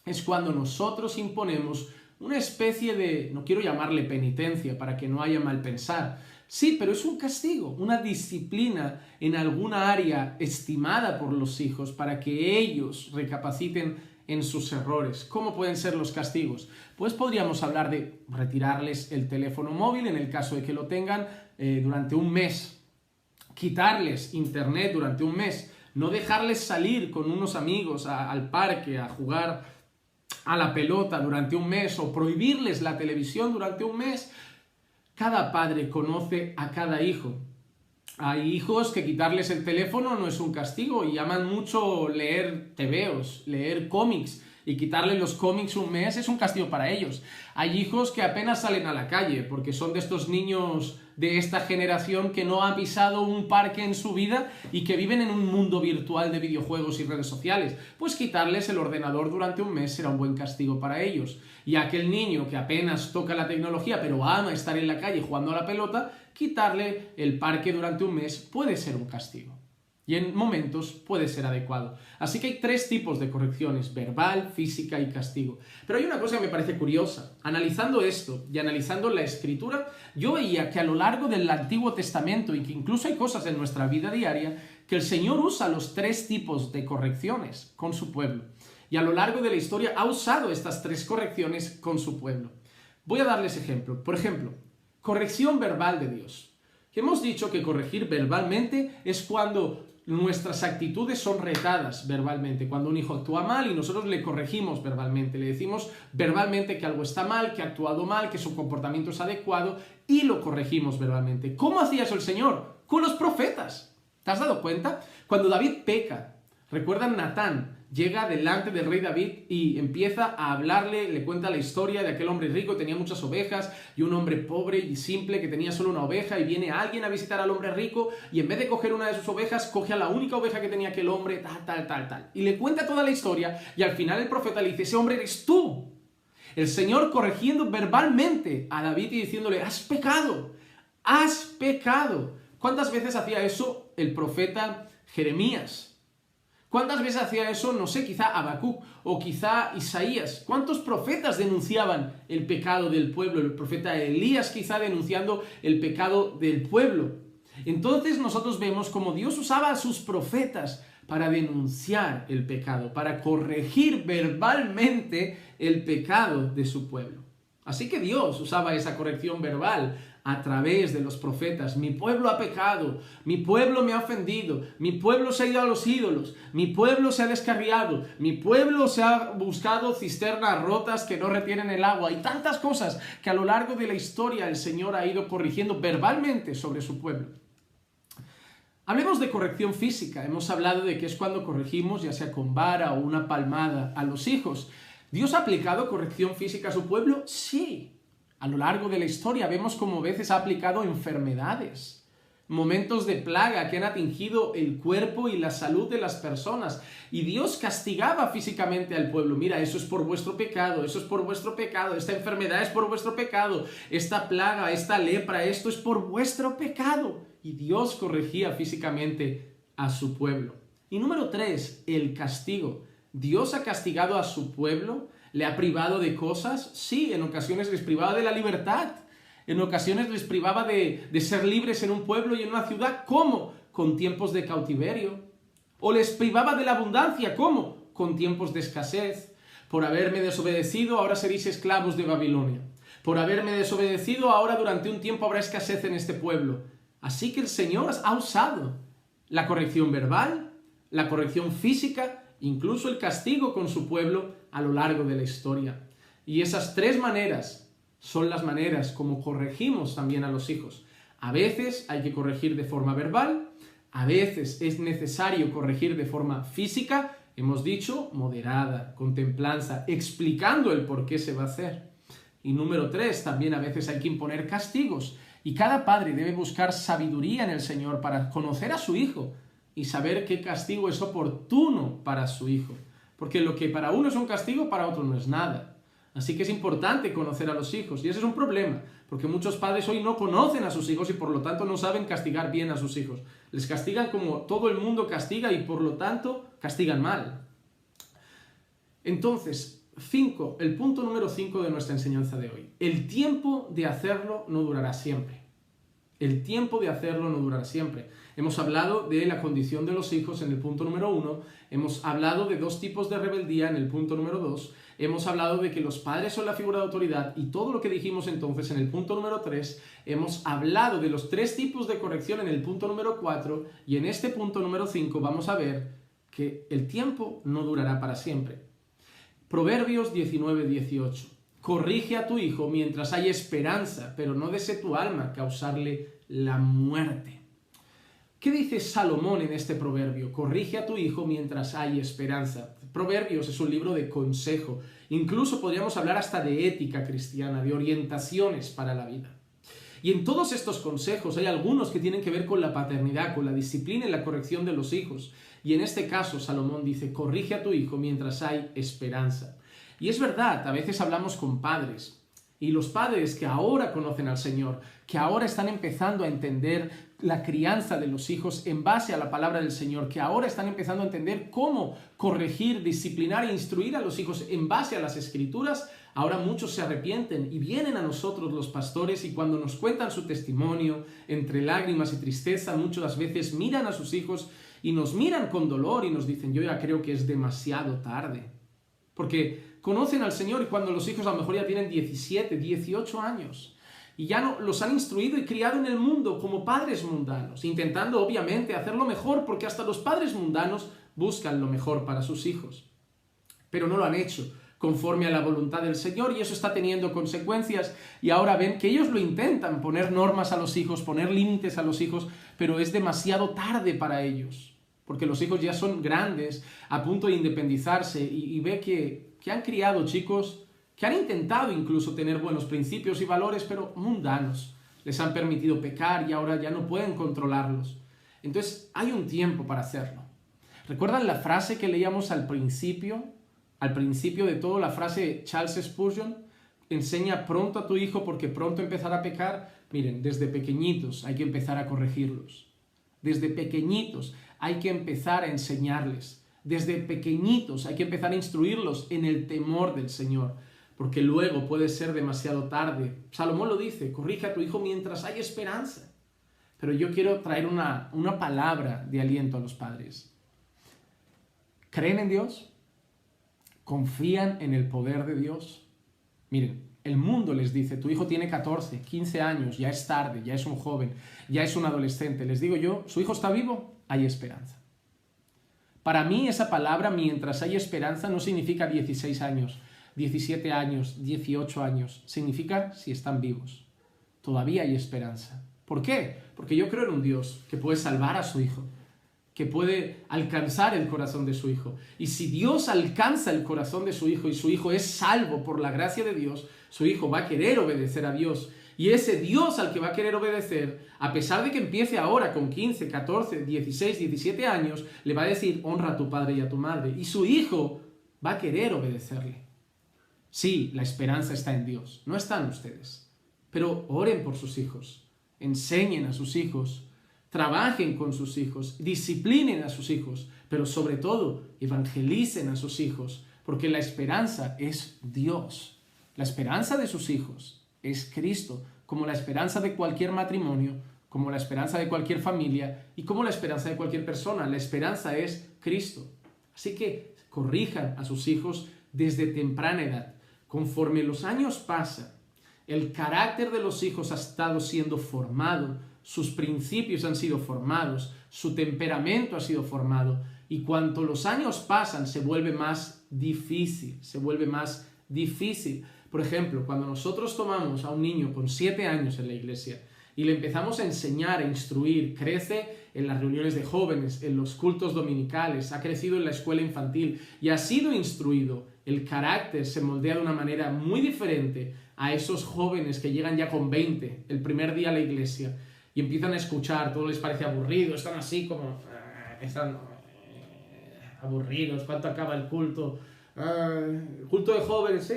Es cuando nosotros imponemos una especie de, no quiero llamarle penitencia para que no haya mal pensar, sí, pero es un castigo, una disciplina en alguna área estimada por los hijos para que ellos recapaciten en sus errores. ¿Cómo pueden ser los castigos? Pues podríamos hablar de retirarles el teléfono móvil en el caso de que lo tengan durante un mes, quitarles internet durante un mes, no dejarles salir con unos amigos al parque a jugar a la pelota durante un mes o prohibirles la televisión durante un mes. Cada padre conoce a cada hijo. Hay hijos que quitarles el teléfono no es un castigo y aman mucho leer tebeos, leer cómics, y quitarles los cómics un mes es un castigo para ellos. Hay hijos que apenas salen a la calle porque son de estos niños de esta generación que no ha pisado un parque en su vida y que viven en un mundo virtual de videojuegos y redes sociales? Pues quitarles el ordenador durante un mes será un buen castigo para ellos. Y aquel niño que apenas toca la tecnología pero ama estar en la calle jugando a la pelota, quitarle el parque durante un mes puede ser un castigo. Y en momentos puede ser adecuado. Así que hay 3 tipos de correcciones: verbal, física y castigo. Pero hay una cosa que me parece curiosa. Analizando esto y analizando la Escritura, yo veía que a lo largo del Antiguo Testamento, y que incluso hay cosas en nuestra vida diaria, que el Señor usa los 3 tipos de correcciones con su pueblo. Y a lo largo de la historia ha usado estas 3 correcciones con su pueblo. Voy a darles ejemplo. Por ejemplo, corrección verbal de Dios. Hemos dicho que corregir verbalmente es cuando nuestras actitudes son retadas verbalmente, cuando un hijo actúa mal y nosotros le corregimos verbalmente, le decimos verbalmente que algo está mal, que ha actuado mal, que su comportamiento es adecuado y lo corregimos verbalmente. ¿Cómo hacía eso el Señor? Con los profetas. ¿Te has dado cuenta? Cuando David peca, ¿recuerdan? Natán llega delante del rey David y empieza a hablarle, le cuenta la historia de aquel hombre rico que tenía muchas ovejas y un hombre pobre y simple que tenía solo una oveja, y viene alguien a visitar al hombre rico y en vez de coger una de sus ovejas, coge a la única oveja que tenía aquel hombre, tal. Y le cuenta toda la historia y al final el profeta le dice: ese hombre eres tú. El Señor corrigiendo verbalmente a David y diciéndole: has pecado, has pecado. ¿Cuántas veces hacía eso el profeta Jeremías? ¿Cuántas veces hacía eso, no sé, quizá Habacuc o quizá Isaías? ¿Cuántos profetas denunciaban el pecado del pueblo? El profeta Elías quizá denunciando el pecado del pueblo. Entonces nosotros vemos cómo Dios usaba a sus profetas para denunciar el pecado, para corregir verbalmente el pecado de su pueblo. Así que Dios usaba esa corrección verbal a través de los profetas. Mi pueblo ha pecado, mi pueblo me ha ofendido, mi pueblo se ha ido a los ídolos, mi pueblo se ha descarriado, mi pueblo se ha buscado cisternas rotas que no retienen el agua, y tantas cosas que a lo largo de la historia el Señor ha ido corrigiendo verbalmente sobre su pueblo. Hablemos de corrección física. Hemos hablado de que es cuando corregimos, ya sea con vara o una palmada, a los hijos. ¿Dios ha aplicado corrección física a su pueblo? Sí. A lo largo de la historia vemos cómo a veces ha aplicado enfermedades, momentos de plaga que han atingido el cuerpo y la salud de las personas. Y Dios castigaba físicamente al pueblo. Mira, eso es por vuestro pecado, eso es por vuestro pecado, esta enfermedad es por vuestro pecado, esta plaga, esta lepra, esto es por vuestro pecado. Y Dios corregía físicamente a su pueblo. Y número 3, el castigo. ¿Dios ha castigado a su pueblo? ¿Le ha privado de cosas? Sí, en ocasiones les privaba de la libertad. En ocasiones les privaba de ser libres en un pueblo y en una ciudad. ¿Cómo? Con tiempos de cautiverio. O les privaba de la abundancia. ¿Cómo? Con tiempos de escasez. Por haberme desobedecido, ahora seréis esclavos de Babilonia. Por haberme desobedecido, ahora durante un tiempo habrá escasez en este pueblo. Así que el Señor ha usado la corrección verbal, la corrección física, incluso el castigo con su pueblo a lo largo de la historia. Y esas 3 maneras son las maneras como corregimos también a los hijos. A veces hay que corregir de forma verbal, a veces es necesario corregir de forma física, hemos dicho, moderada, con templanza, explicando el por qué se va a hacer. Y número 3, también a veces hay que imponer castigos. Y cada padre debe buscar sabiduría en el Señor para conocer a su hijo y saber qué castigo es oportuno para su hijo. Porque lo que para uno es un castigo, para otro no es nada. Así que es importante conocer a los hijos. Y ese es un problema, porque muchos padres hoy no conocen a sus hijos y por lo tanto no saben castigar bien a sus hijos. Les castigan como todo el mundo castiga y por lo tanto castigan mal. Entonces, el punto número 5 de nuestra enseñanza de hoy. El tiempo de hacerlo no durará siempre. El tiempo de hacerlo no durará siempre. Hemos hablado de la condición de los hijos en el punto número 1, hemos hablado de 2 tipos de rebeldía en el punto número 2, hemos hablado de que los padres son la figura de autoridad y todo lo que dijimos entonces en el punto número 3, hemos hablado de los 3 tipos de corrección en el punto número 4 y en este punto número 5 vamos a ver que el tiempo no durará para siempre. Proverbios 19:18. Corrige a tu hijo mientras hay esperanza, pero no desee tu alma causarle la muerte. ¿Qué dice Salomón en este proverbio? Corrige a tu hijo mientras hay esperanza. Proverbios es un libro de consejo. Incluso podríamos hablar hasta de ética cristiana, de orientaciones para la vida. Y en todos estos consejos hay algunos que tienen que ver con la paternidad, con la disciplina y la corrección de los hijos. Y en este caso Salomón dice, corrige a tu hijo mientras hay esperanza. Y es verdad, a veces hablamos con padres, y los padres que ahora conocen al Señor, que ahora están empezando a entender la crianza de los hijos en base a la palabra del Señor, que ahora están empezando a entender cómo corregir, disciplinar e instruir a los hijos en base a las Escrituras, ahora muchos se arrepienten y vienen a nosotros los pastores y cuando nos cuentan su testimonio, entre lágrimas y tristeza, muchas veces miran a sus hijos y nos miran con dolor y nos dicen, yo ya creo que es demasiado tarde. Porque conocen al Señor y cuando los hijos a lo mejor ya tienen 17, 18 años y ya no, los han instruido y criado en el mundo como padres mundanos, intentando obviamente hacerlo mejor porque hasta los padres mundanos buscan lo mejor para sus hijos. Pero no lo han hecho conforme a la voluntad del Señor y eso está teniendo consecuencias y ahora ven que ellos lo intentan, poner normas a los hijos, poner límites a los hijos, pero es demasiado tarde para ellos. Porque los hijos ya son grandes, a punto de independizarse y ve que han criado chicos que han intentado incluso tener buenos principios y valores, pero mundanos. Les han permitido pecar y ahora ya no pueden controlarlos. Entonces hay un tiempo para hacerlo. ¿Recuerdan la frase que leíamos al principio? Al principio de todo, la frase de Charles Spurgeon, enseña pronto a tu hijo porque pronto empezará a pecar. Miren, desde pequeñitos hay que empezar a corregirlos. Desde pequeñitos hay que empezar a enseñarles. Desde pequeñitos hay que empezar a instruirlos en el temor del Señor, porque luego puede ser demasiado tarde. Salomón lo dice, corrige a tu hijo mientras hay esperanza. Pero yo quiero traer una palabra de aliento a los padres. ¿Creen en Dios? ¿Confían en el poder de Dios? Miren, el mundo les dice, tu hijo tiene 14, 15 años, ya es tarde, ya es un joven, ya es un adolescente. Les digo yo, ¿su hijo está vivo? Hay esperanza. Para mí esa palabra, mientras hay esperanza, no significa 16 años, 17 años, 18 años. Significa si están vivos. Todavía hay esperanza. ¿Por qué? Porque yo creo en un Dios que puede salvar a su hijo, que puede alcanzar el corazón de su hijo. Y si Dios alcanza el corazón de su hijo y su hijo es salvo por la gracia de Dios, su hijo va a querer obedecer a Dios. Y ese Dios al que va a querer obedecer, a pesar de que empiece ahora con 15, 14, 16, 17 años, le va a decir, honra a tu padre y a tu madre. Y su hijo va a querer obedecerle. Sí, la esperanza está en Dios, no están ustedes. Pero oren por sus hijos, enseñen a sus hijos, trabajen con sus hijos, disciplinen a sus hijos, pero sobre todo evangelicen a sus hijos, porque la esperanza es Dios. La esperanza de sus hijos es Cristo, como la esperanza de cualquier matrimonio, como la esperanza de cualquier familia y como la esperanza de cualquier persona. La esperanza es Cristo. Así que corrijan a sus hijos desde temprana edad. Conforme los años pasan, el carácter de los hijos ha estado siendo formado, sus principios han sido formados, su temperamento ha sido formado y cuanto los años pasan se vuelve más difícil, Por ejemplo, cuando nosotros tomamos a un niño con 7 años en la iglesia y le empezamos a enseñar, a instruir, crece en las reuniones de jóvenes, en los cultos dominicales, ha crecido en la escuela infantil y ha sido instruido, el carácter se moldea de una manera muy diferente a esos jóvenes que llegan ya con 20 el primer día a la iglesia y empiezan a escuchar, todo les parece aburrido, están así como... están aburridos, ¿cuánto acaba el culto? Culto de jóvenes, sí,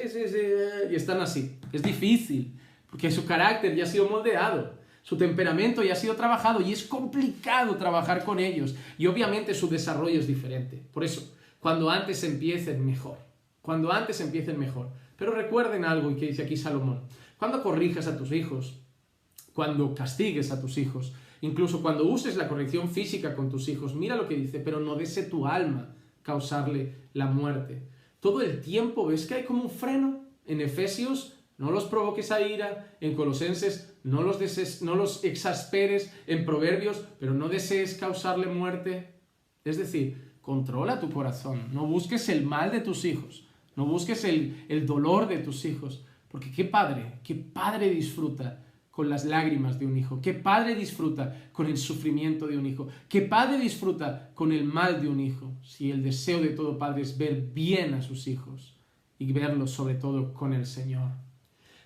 y están así. Es difícil, porque su carácter ya ha sido moldeado, su temperamento ya ha sido trabajado y es complicado trabajar con ellos. Y obviamente su desarrollo es diferente. Por eso, cuando antes empiecen mejor. Pero recuerden algo que dice aquí Salomón. Cuando corrijas a tus hijos, cuando castigues a tus hijos, incluso cuando uses la corrección física con tus hijos, mira lo que dice, pero no desee tu alma causarle la muerte. Todo el tiempo ves que hay como un freno. En Efesios, no los provoques a ira. En Colosenses, no los exasperes. En Proverbios, pero no desees causarle muerte. Es decir, controla tu corazón. No busques el mal de tus hijos. No busques el dolor de tus hijos. Porque qué padre disfruta con las lágrimas de un hijo. Qué padre disfruta con el sufrimiento de un hijo. Qué padre disfruta con el mal de un hijo. Si el deseo de todo padre es ver bien a sus hijos y verlos sobre todo con el Señor.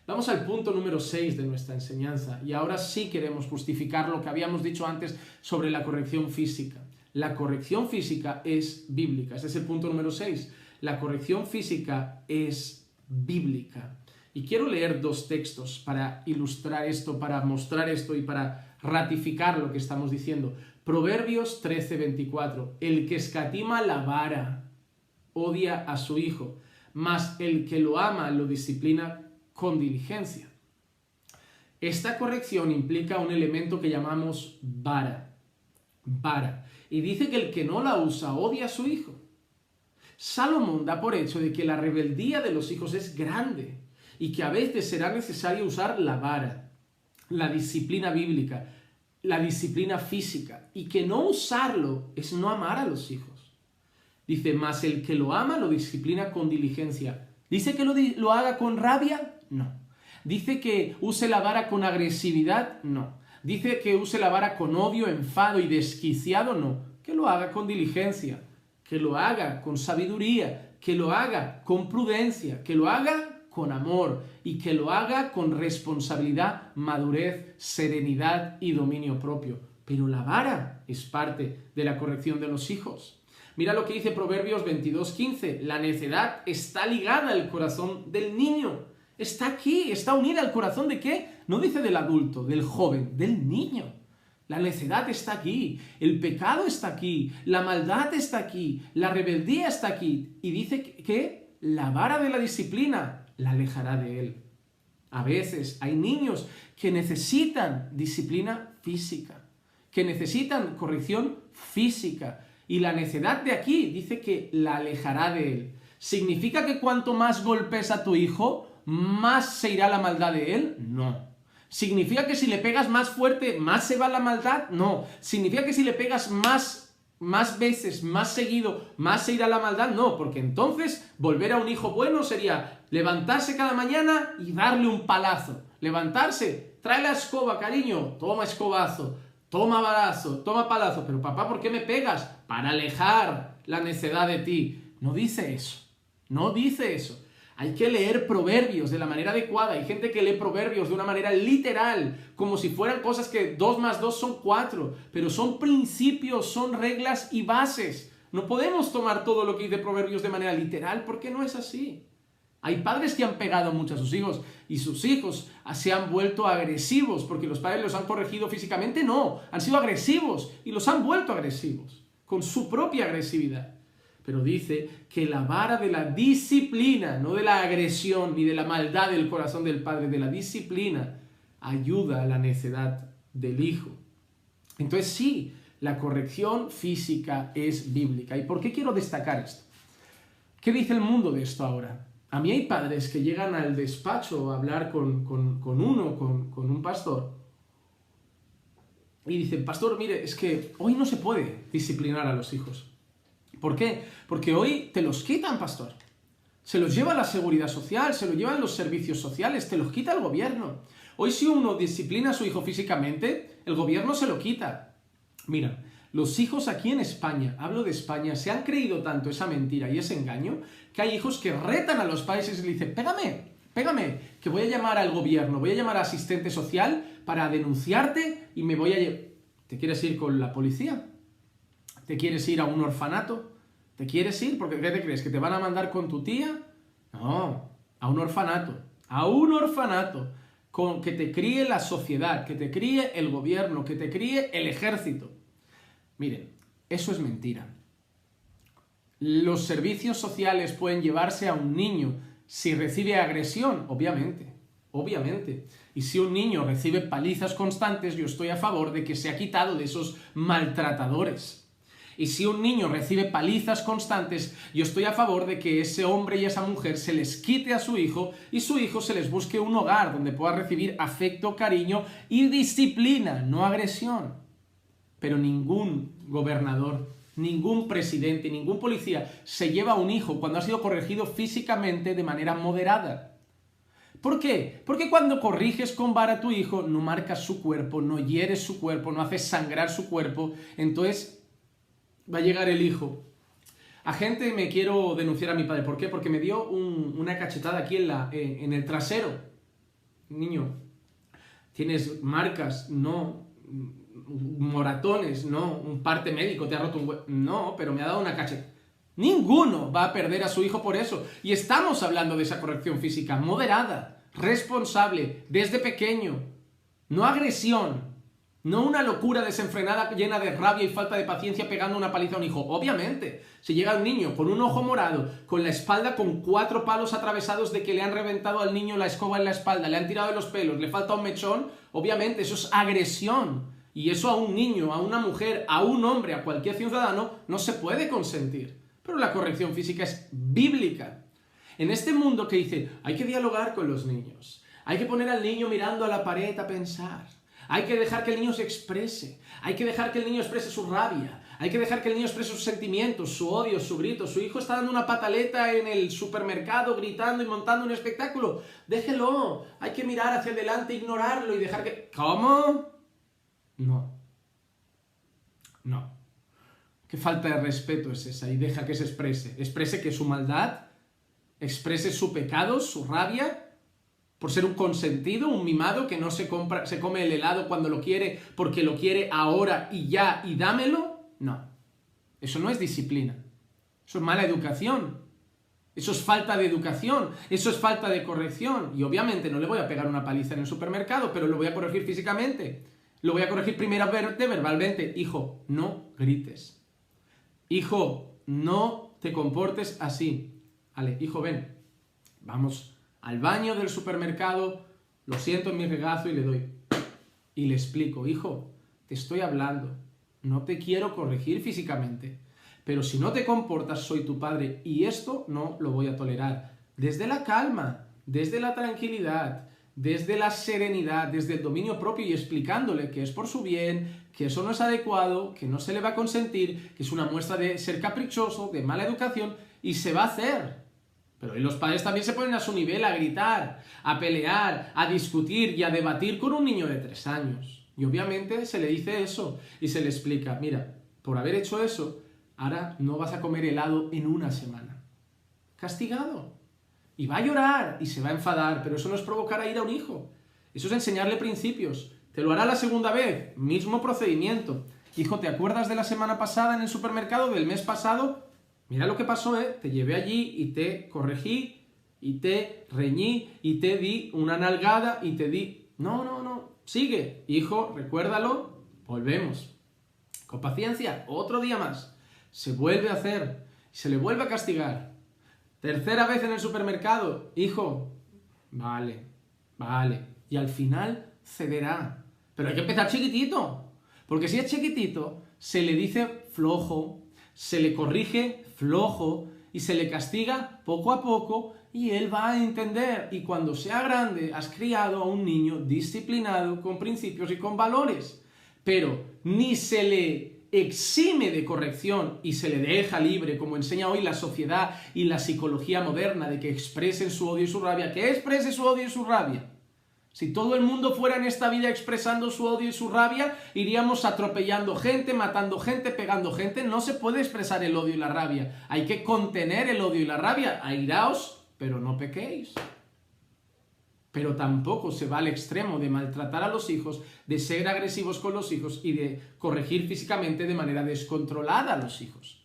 Vamos al punto número 6 de nuestra enseñanza y ahora sí queremos justificar lo que habíamos dicho antes sobre la corrección física. La corrección física es bíblica. Ese es el punto número 6. La corrección física es bíblica. Y quiero leer dos textos para ilustrar esto, para mostrar esto y para ratificar lo que estamos diciendo. Proverbios 13:24. El que escatima la vara odia a su hijo, mas el que lo ama lo disciplina con diligencia. Esta corrección implica un elemento que llamamos vara. Vara. Y dice que el que no la usa odia a su hijo. Salomón da por hecho de que la rebeldía de los hijos es grande y que a veces será necesario usar la vara, la disciplina bíblica, la disciplina física, y que no usarlo es no amar a los hijos. Dice, mas el que lo ama lo disciplina con diligencia. ¿Dice que lo haga con rabia? No. ¿Dice que use la vara con agresividad? No. ¿Dice que use la vara con odio, enfado y desquiciado? No. Que lo haga con diligencia, que lo haga con sabiduría, que lo haga con prudencia, que lo haga con amor y que lo haga con responsabilidad, madurez, serenidad y dominio propio. Pero la vara es parte de la corrección de los hijos. Mira lo que dice Proverbios 22:15. La necedad está ligada al corazón del niño. Está aquí, está unida al corazón ¿de qué? No dice del adulto, del joven, del niño. La necedad está aquí, el pecado está aquí, la maldad está aquí, la rebeldía está aquí. Y dice que la vara de la disciplina la alejará de él. A veces hay niños que necesitan disciplina física, que necesitan corrección física. Y la necedad de aquí dice que la alejará de él. ¿Significa que cuanto más golpes a tu hijo, más se irá la maldad de él? No. ¿Significa que si le pegas más fuerte, más se va la maldad? No. ¿Significa que si le pegas más veces, más seguido, más se irá la maldad? No, porque entonces volver a un hijo bueno sería levantarse cada mañana y darle un palazo. Levantarse, trae la escoba, cariño, toma escobazo, toma balazo, toma palazo. Pero papá, ¿por qué me pegas? Para alejar la necedad de ti. No dice eso, no dice eso. Hay que leer proverbios de la manera adecuada. Hay gente que lee proverbios de una manera literal, como si fueran cosas que 2 más 2 son 4, pero son principios, son reglas y bases. No podemos tomar todo lo que dice proverbios de manera literal, porque no es así. Hay padres que han pegado mucho a sus hijos y sus hijos se han vuelto agresivos porque los padres los han corregido físicamente. No, han sido agresivos y los han vuelto agresivos con su propia agresividad. Pero dice que la vara de la disciplina, no de la agresión ni de la maldad del corazón del padre, de la disciplina, ayuda a la necedad del hijo. Entonces sí, la corrección física es bíblica. ¿Y por qué quiero destacar esto? ¿Qué dice el mundo de esto ahora? A mí hay padres que llegan al despacho a hablar con un pastor y dicen, pastor, mire, es que hoy no se puede disciplinar a los hijos. ¿Por qué? Porque hoy te los quitan, pastor. Se los lleva la seguridad social, se los llevan los servicios sociales, te los quita el gobierno. Hoy si uno disciplina a su hijo físicamente, el gobierno se lo quita. Mira, los hijos aquí en España, hablo de España, se han creído tanto esa mentira y ese engaño que hay hijos que retan a los padres y les dicen, pégame, que voy a llamar al gobierno, voy a llamar al asistente social para denunciarte y me voy a llevar. ¿Te quieres ir con la policía? ¿Te quieres ir a un orfanato? ¿Te quieres ir? Porque ¿qué te crees? ¿Que te van a mandar con tu tía? No, a un orfanato. A un orfanato. Que te críe la sociedad, que te críe el gobierno, que te críe el ejército. Miren, eso es mentira. Los servicios sociales pueden llevarse a un niño si recibe agresión, obviamente. Y si un niño recibe palizas constantes, yo estoy a favor de que sea quitado de esos maltratadores. Y si un niño recibe palizas constantes, yo estoy a favor de que ese hombre y esa mujer se les quite a su hijo y su hijo se les busque un hogar donde pueda recibir afecto, cariño y disciplina, no agresión. Pero ningún gobernador, ningún presidente, ningún policía se lleva a un hijo cuando ha sido corregido físicamente de manera moderada. ¿Por qué? Porque cuando corriges con vara a tu hijo, no marcas su cuerpo, no hieres su cuerpo, no haces sangrar su cuerpo, entonces va a llegar el hijo. Agente, me quiero denunciar a mi padre. ¿Por qué? Porque me dio una cachetada aquí en el trasero. niño, ¿tienes marcas? No. ¿Moratones? No. ¿Un parte médico? ¿Te ha roto un hueso? No, pero me ha dado una cachetada. Ninguno va a perder a su hijo por eso. Y estamos hablando de esa corrección física moderada, responsable, desde pequeño. No agresión. No una locura desenfrenada llena de rabia y falta de paciencia pegando una paliza a un hijo. Obviamente, si llega un niño con un ojo morado, con la espalda con 4 palos atravesados de que le han reventado al niño la escoba en la espalda, le han tirado de los pelos, le falta un mechón, obviamente eso es agresión. Y eso a un niño, a una mujer, a un hombre, a cualquier ciudadano, no se puede consentir. Pero la corrección física es bíblica. En este mundo que dice, hay que dialogar con los niños, hay que poner al niño mirando a la pared a pensar, hay que dejar que el niño se exprese, hay que dejar que el niño exprese su rabia, hay que dejar que el niño exprese sus sentimientos, su odio, su grito. Su hijo está dando una pataleta en el supermercado, gritando y montando un espectáculo. Déjelo, hay que mirar hacia adelante, ignorarlo y dejar que... ¿Cómo? No. No. ¿Qué falta de respeto es esa? Y deja que se exprese. Exprese que su maldad, exprese su pecado, su rabia, por ser un consentido, un mimado que no se come el helado cuando lo quiere, porque lo quiere ahora y ya, y dámelo. No. Eso no es disciplina. Eso es mala educación. Eso es falta de educación. Eso es falta de corrección. Y obviamente no le voy a pegar una paliza en el supermercado, pero lo voy a corregir físicamente. Lo voy a corregir primeramente verbalmente. Hijo, no grites. Hijo, no te comportes así. Vale, hijo, ven. Vamos al baño del supermercado, lo siento en mi regazo y le doy. Y le explico, hijo, te estoy hablando. No te quiero corregir físicamente. Pero si no te comportas, soy tu padre y esto no lo voy a tolerar. Desde la calma, desde la tranquilidad, desde la serenidad, desde el dominio propio y explicándole que es por su bien, que eso no es adecuado, que no se le va a consentir, que es una muestra de ser caprichoso, de mala educación, y se va a hacer. Pero los padres también se ponen a su nivel a gritar, a pelear, a discutir y a debatir con un niño de 3 años. Y obviamente se le dice eso y se le explica, mira, por haber hecho eso, ahora no vas a comer helado en una semana. Castigado. Y va a llorar y se va a enfadar, pero eso no es provocar a ir a un hijo. Eso es enseñarle principios. Te lo hará la segunda vez, mismo procedimiento. Hijo, ¿te acuerdas de la semana pasada en el supermercado, del mes pasado? Mira lo que pasó, te llevé allí y te corregí, y te reñí, y te di una nalgada, y te di... No, sigue. Hijo, recuérdalo, volvemos. Con paciencia, otro día más. Se vuelve a hacer, se le vuelve a castigar. Tercera vez en el supermercado. Hijo, vale. Y al final cederá. Pero hay que empezar chiquitito. Porque si es chiquitito, se le dice flojo, se le corrige flojo y se le castiga poco a poco y él va a entender. Y cuando sea grande, has criado a un niño disciplinado, con principios y con valores. Pero ni se le exime de corrección y se le deja libre, como enseña hoy la sociedad y la psicología moderna, de que expresen su odio y su rabia. Que exprese su odio y su rabia. Si todo el mundo fuera en esta vida expresando su odio y su rabia, iríamos atropellando gente, matando gente, pegando gente. No se puede expresar el odio y la rabia. Hay que contener el odio y la rabia. Airaos, pero no pequéis. Pero tampoco se va al extremo de maltratar a los hijos, de ser agresivos con los hijos y de corregir físicamente de manera descontrolada a los hijos.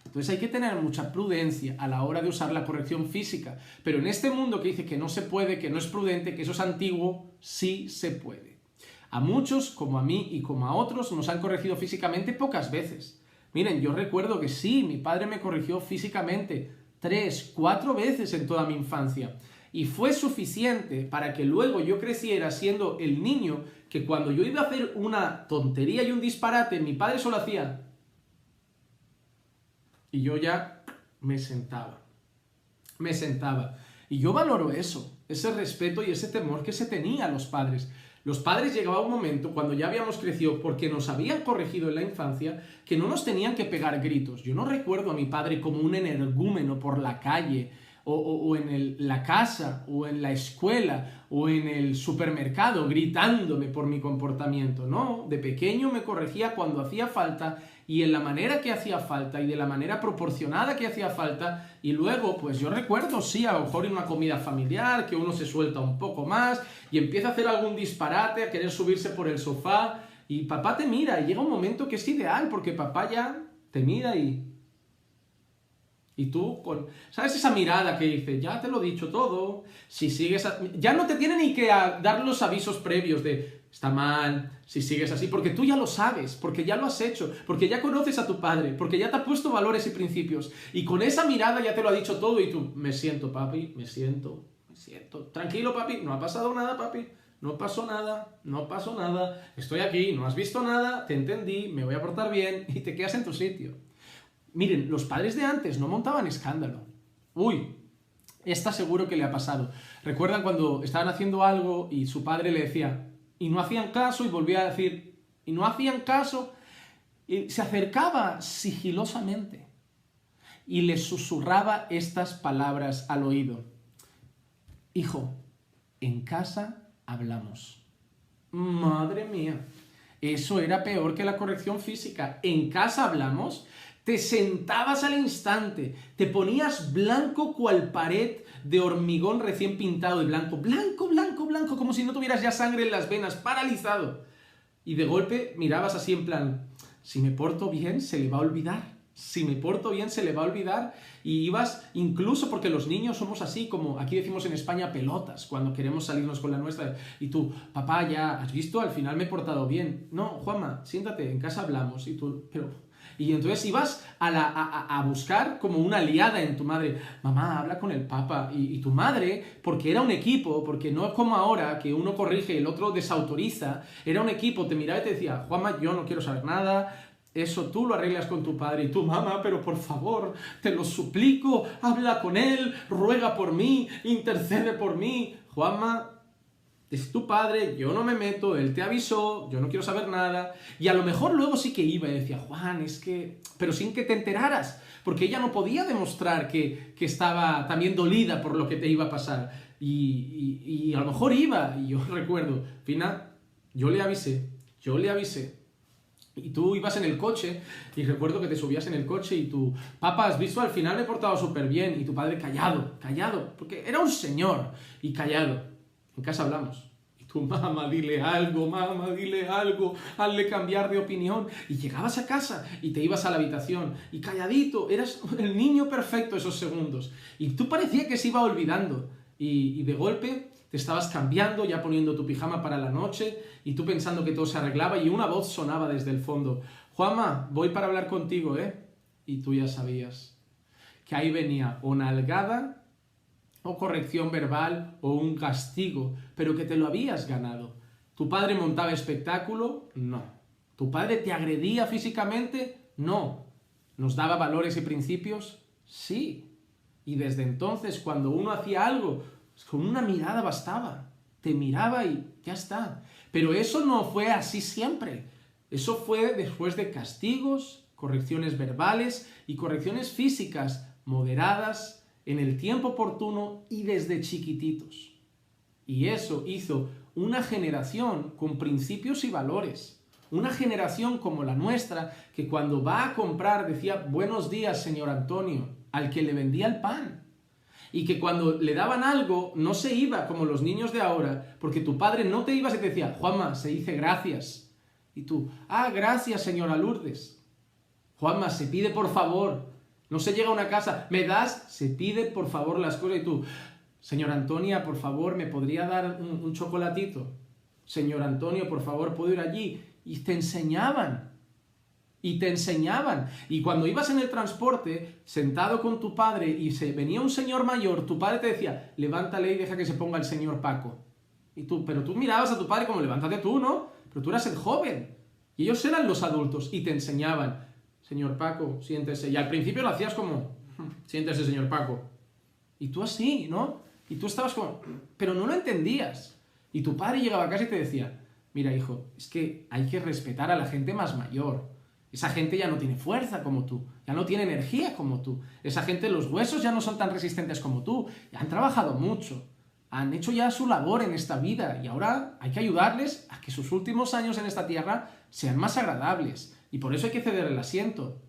Entonces hay que tener mucha prudencia a la hora de usar la corrección física. Pero en este mundo que dice que no se puede, que no es prudente, que eso es antiguo, sí se puede. A muchos, como a mí y como a otros, nos han corregido físicamente pocas veces. Miren, yo recuerdo que sí, mi padre me corrigió físicamente 3, 4 veces en toda mi infancia. Y fue suficiente para que luego yo creciera siendo el niño que cuando yo iba a hacer una tontería y un disparate, mi padre solo hacía... Y yo ya me sentaba. Y yo valoro eso, ese respeto y ese temor que se tenía a los padres. Los padres llegaba un momento, cuando ya habíamos crecido, porque nos habían corregido en la infancia, que no nos tenían que pegar gritos. Yo no recuerdo a mi padre como un energúmeno por la calle, o en la casa, o en la escuela, o en el supermercado, gritándome por mi comportamiento. No, de pequeño me corregía cuando hacía falta y en la manera que hacía falta y de la manera proporcionada que hacía falta. Y luego, pues yo recuerdo, sí, a lo mejor en una comida familiar, que uno se suelta un poco más y empieza a hacer algún disparate, a querer subirse por el sofá. Y papá te mira y llega un momento que es ideal porque papá ya te mira y tú, ¿sabes esa mirada que dice, ya te lo he dicho todo, si sigues, ya no te tiene ni que dar los avisos previos de, está mal, si sigues así, porque tú ya lo sabes, porque ya lo has hecho, porque ya conoces a tu padre, porque ya te ha puesto valores y principios, y con esa mirada ya te lo ha dicho todo y tú, me siento, papi, me siento, tranquilo, papi, no ha pasado nada, papi. No pasó nada, no pasó nada, estoy aquí, no has visto nada, te entendí, me voy a portar bien y te quedas en tu sitio. Miren, los padres de antes no montaban escándalo. Uy, esta seguro que le ha pasado. ¿Recuerdan cuando estaban haciendo algo y su padre le decía, y no hacían caso, y volvía a decir, y no hacían caso, y se acercaba sigilosamente y le susurraba estas palabras al oído? Hijo, en casa hablamos. Madre mía, eso era peor que la corrección física. En casa hablamos, te sentabas al instante, te ponías blanco cual pared de hormigón recién pintado de blanco, blanco, blanco, blanco, como si no tuvieras ya sangre en las venas, paralizado. Y de golpe mirabas así en plan, si me porto bien se le va a olvidar. Si me porto bien se le va a olvidar. Y ibas, incluso porque los niños somos así, como aquí decimos en España, pelotas, cuando queremos salirnos con la nuestra. Y tú, papá, ya has visto, al final me he portado bien. No, Juanma, siéntate, en casa hablamos. Y tú, pero... Y entonces ibas a buscar como una aliada en tu madre. Mamá, habla con el papa. Y tu madre, porque era un equipo, porque no es como ahora, que uno corrige y el otro desautoriza, era un equipo, te miraba y te decía, Juanma, yo no quiero saber nada, eso tú lo arreglas con tu padre. Y tú, mamá, pero por favor, te lo suplico, habla con él, ruega por mí, intercede por mí. Juanma, es tu padre, yo no me meto, él te avisó, yo no quiero saber nada. Y a lo mejor luego sí que iba y decía, Juan, es que... Pero sin que te enteraras, porque ella no podía demostrar que estaba también dolida por lo que te iba a pasar. Y a lo mejor iba, y yo recuerdo, Fina, yo le avisé. Y tú ibas en el coche, y recuerdo que te subías en el coche y tú, papá, has visto, al final me he portado súper bien. Y tu padre callado, porque era un señor, y callado. En casa hablamos. Y tú, mamá, dile algo, hazle cambiar de opinión. Y llegabas a casa y te ibas a la habitación y calladito, eras el niño perfecto esos segundos. Y tú parecía que se iba olvidando. Y de golpe te estabas cambiando, ya poniendo tu pijama para la noche y tú pensando que todo se arreglaba y una voz sonaba desde el fondo. Juanma, voy para hablar contigo, ¿eh? Y tú ya sabías que ahí venía o nalgada o corrección verbal, o un castigo, pero que te lo habías ganado. ¿Tu padre montaba espectáculo? No. ¿Tu padre te agredía físicamente? No. ¿Nos daba valores y principios? Sí. Y desde entonces, cuando uno hacía algo, con una mirada bastaba. Te miraba y ya está. Pero eso no fue así siempre. Eso fue después de castigos, correcciones verbales y correcciones físicas moderadas, en el tiempo oportuno y desde chiquititos. Y eso hizo una generación con principios y valores. Una generación como la nuestra, que cuando va a comprar decía, buenos días, señor Antonio, al que le vendía el pan. Y que cuando le daban algo, no se iba como los niños de ahora, porque tu padre no te ibas y te decía, Juanma, se dice gracias. Y tú, gracias, señora Lourdes. Juanma, se pide por favor. No se llega a una casa, ¿me das? Se pide por favor las cosas y tú, señora Antonia, por favor, ¿me podría dar un chocolatito? Señor Antonio, por favor, ¿puedo ir allí? Y te enseñaban. Y cuando ibas en el transporte, sentado con tu padre y venía un señor mayor, tu padre te decía, levántale y deja que se ponga el señor Paco. Y tú, pero tú mirabas a tu padre como, levántate tú, ¿no? Pero tú eras el joven. Y ellos eran los adultos y te enseñaban. Señor Paco, siéntese. Y al principio lo hacías como, siéntese, señor Paco. Y tú así, ¿no? Y tú estabas como, pero no lo entendías. Y tu padre llegaba a casa y te decía, mira, hijo, es que hay que respetar a la gente más mayor. Esa gente ya no tiene fuerza como tú, ya no tiene energía como tú. Esa gente, los huesos ya no son tan resistentes como tú. Ya han trabajado mucho, han hecho ya su labor en esta vida y ahora hay que ayudarles a que sus últimos años en esta tierra sean más agradables. Y por eso hay que ceder el asiento.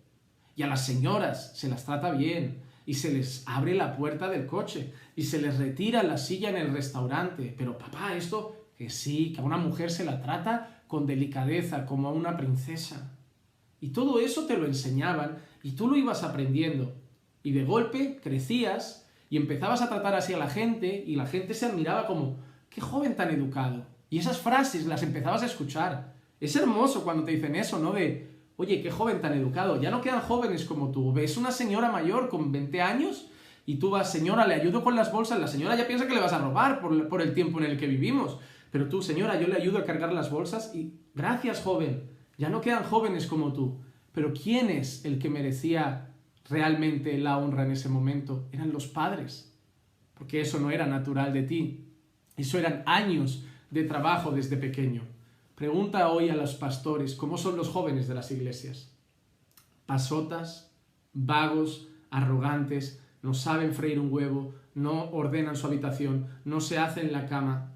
Y a las señoras se las trata bien y se les abre la puerta del coche y se les retira la silla en el restaurante. Pero papá, esto que sí, que a una mujer se la trata con delicadeza, como a una princesa. Y todo eso te lo enseñaban y tú lo ibas aprendiendo. Y de golpe crecías y empezabas a tratar así a la gente y la gente se admiraba como, qué joven tan educado. Y esas frases las empezabas a escuchar. Es hermoso cuando te dicen eso, ¿no? De, oye, qué joven tan educado. Ya no quedan jóvenes como tú. Ves una señora mayor con 20 años y tú vas, señora, le ayudo con las bolsas. La señora ya piensa que le vas a robar por el tiempo en el que vivimos. Pero tú, señora, yo le ayudo a cargar las bolsas y gracias, joven. Ya no quedan jóvenes como tú. Pero ¿quién es el que merecía realmente la honra en ese momento? Eran los padres. Porque eso no era natural de ti. Eso eran años de trabajo desde pequeño. Pregunta hoy a los pastores, ¿cómo son los jóvenes de las iglesias? Pasotas, vagos, arrogantes, no saben freír un huevo, no ordenan su habitación, no se hacen la cama,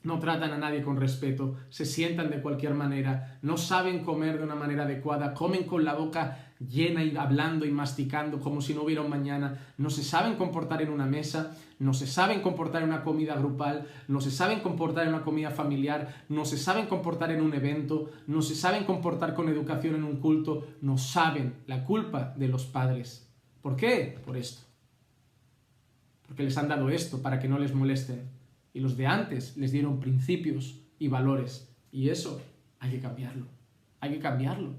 no tratan a nadie con respeto, se sientan de cualquier manera, no saben comer de una manera adecuada, comen con la boca llena y hablando y masticando como si no hubiera un mañana, no se saben comportar en una mesa, no se saben comportar en una comida grupal, no se saben comportar en una comida familiar, no se saben comportar en un evento, no se saben comportar con educación en un culto, no saben la culpa de los padres. ¿Por qué? Por esto. Porque les han dado esto para que no les molesten. Y los de antes les dieron principios y valores. Y eso hay que cambiarlo. Hay que cambiarlo.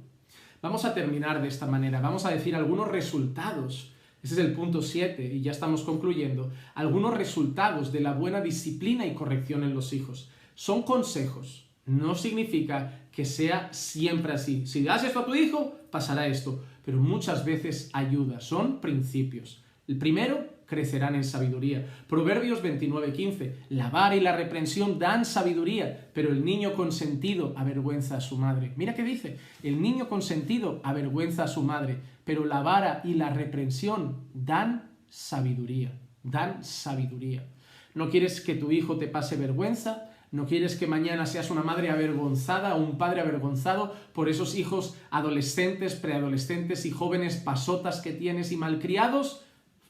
Vamos a terminar de esta manera. Vamos a decir algunos resultados. Ese es el punto 7 y ya estamos concluyendo. Algunos resultados de la buena disciplina y corrección en los hijos. Son consejos. No significa que sea siempre así. Si das esto a tu hijo, pasará esto. Pero muchas veces ayuda. Son principios. El primero, crecerán en sabiduría. Proverbios 29:15. La vara y la reprensión dan sabiduría, pero el niño consentido avergüenza a su madre. Mira qué dice. El niño consentido avergüenza a su madre, pero la vara y la reprensión dan sabiduría. Dan sabiduría. ¿No quieres que tu hijo te pase vergüenza? ¿No quieres que mañana seas una madre avergonzada o un padre avergonzado por esos hijos adolescentes, preadolescentes y jóvenes pasotas que tienes y malcriados?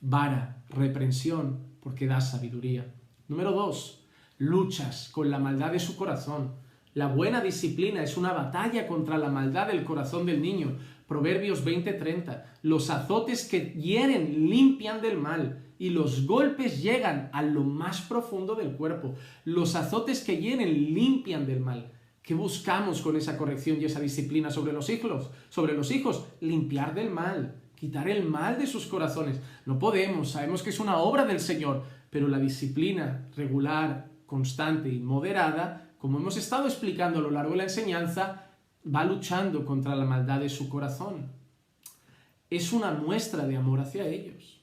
Vara, reprensión, porque da sabiduría. Número 2. Luchas con la maldad de su corazón. La buena disciplina es una batalla contra la maldad del corazón del niño. Proverbios 20:30. Los azotes que hieren limpian del mal y los golpes llegan a lo más profundo del cuerpo. Los azotes que hieren limpian del mal. ¿Qué buscamos con esa corrección y esa disciplina sobre los hijos? Sobre los hijos, limpiar del mal. Quitar el mal de sus corazones. No podemos, sabemos que es una obra del Señor, pero la disciplina regular, constante y moderada, como hemos estado explicando a lo largo de la enseñanza, va luchando contra la maldad de su corazón. Es una muestra de amor hacia ellos.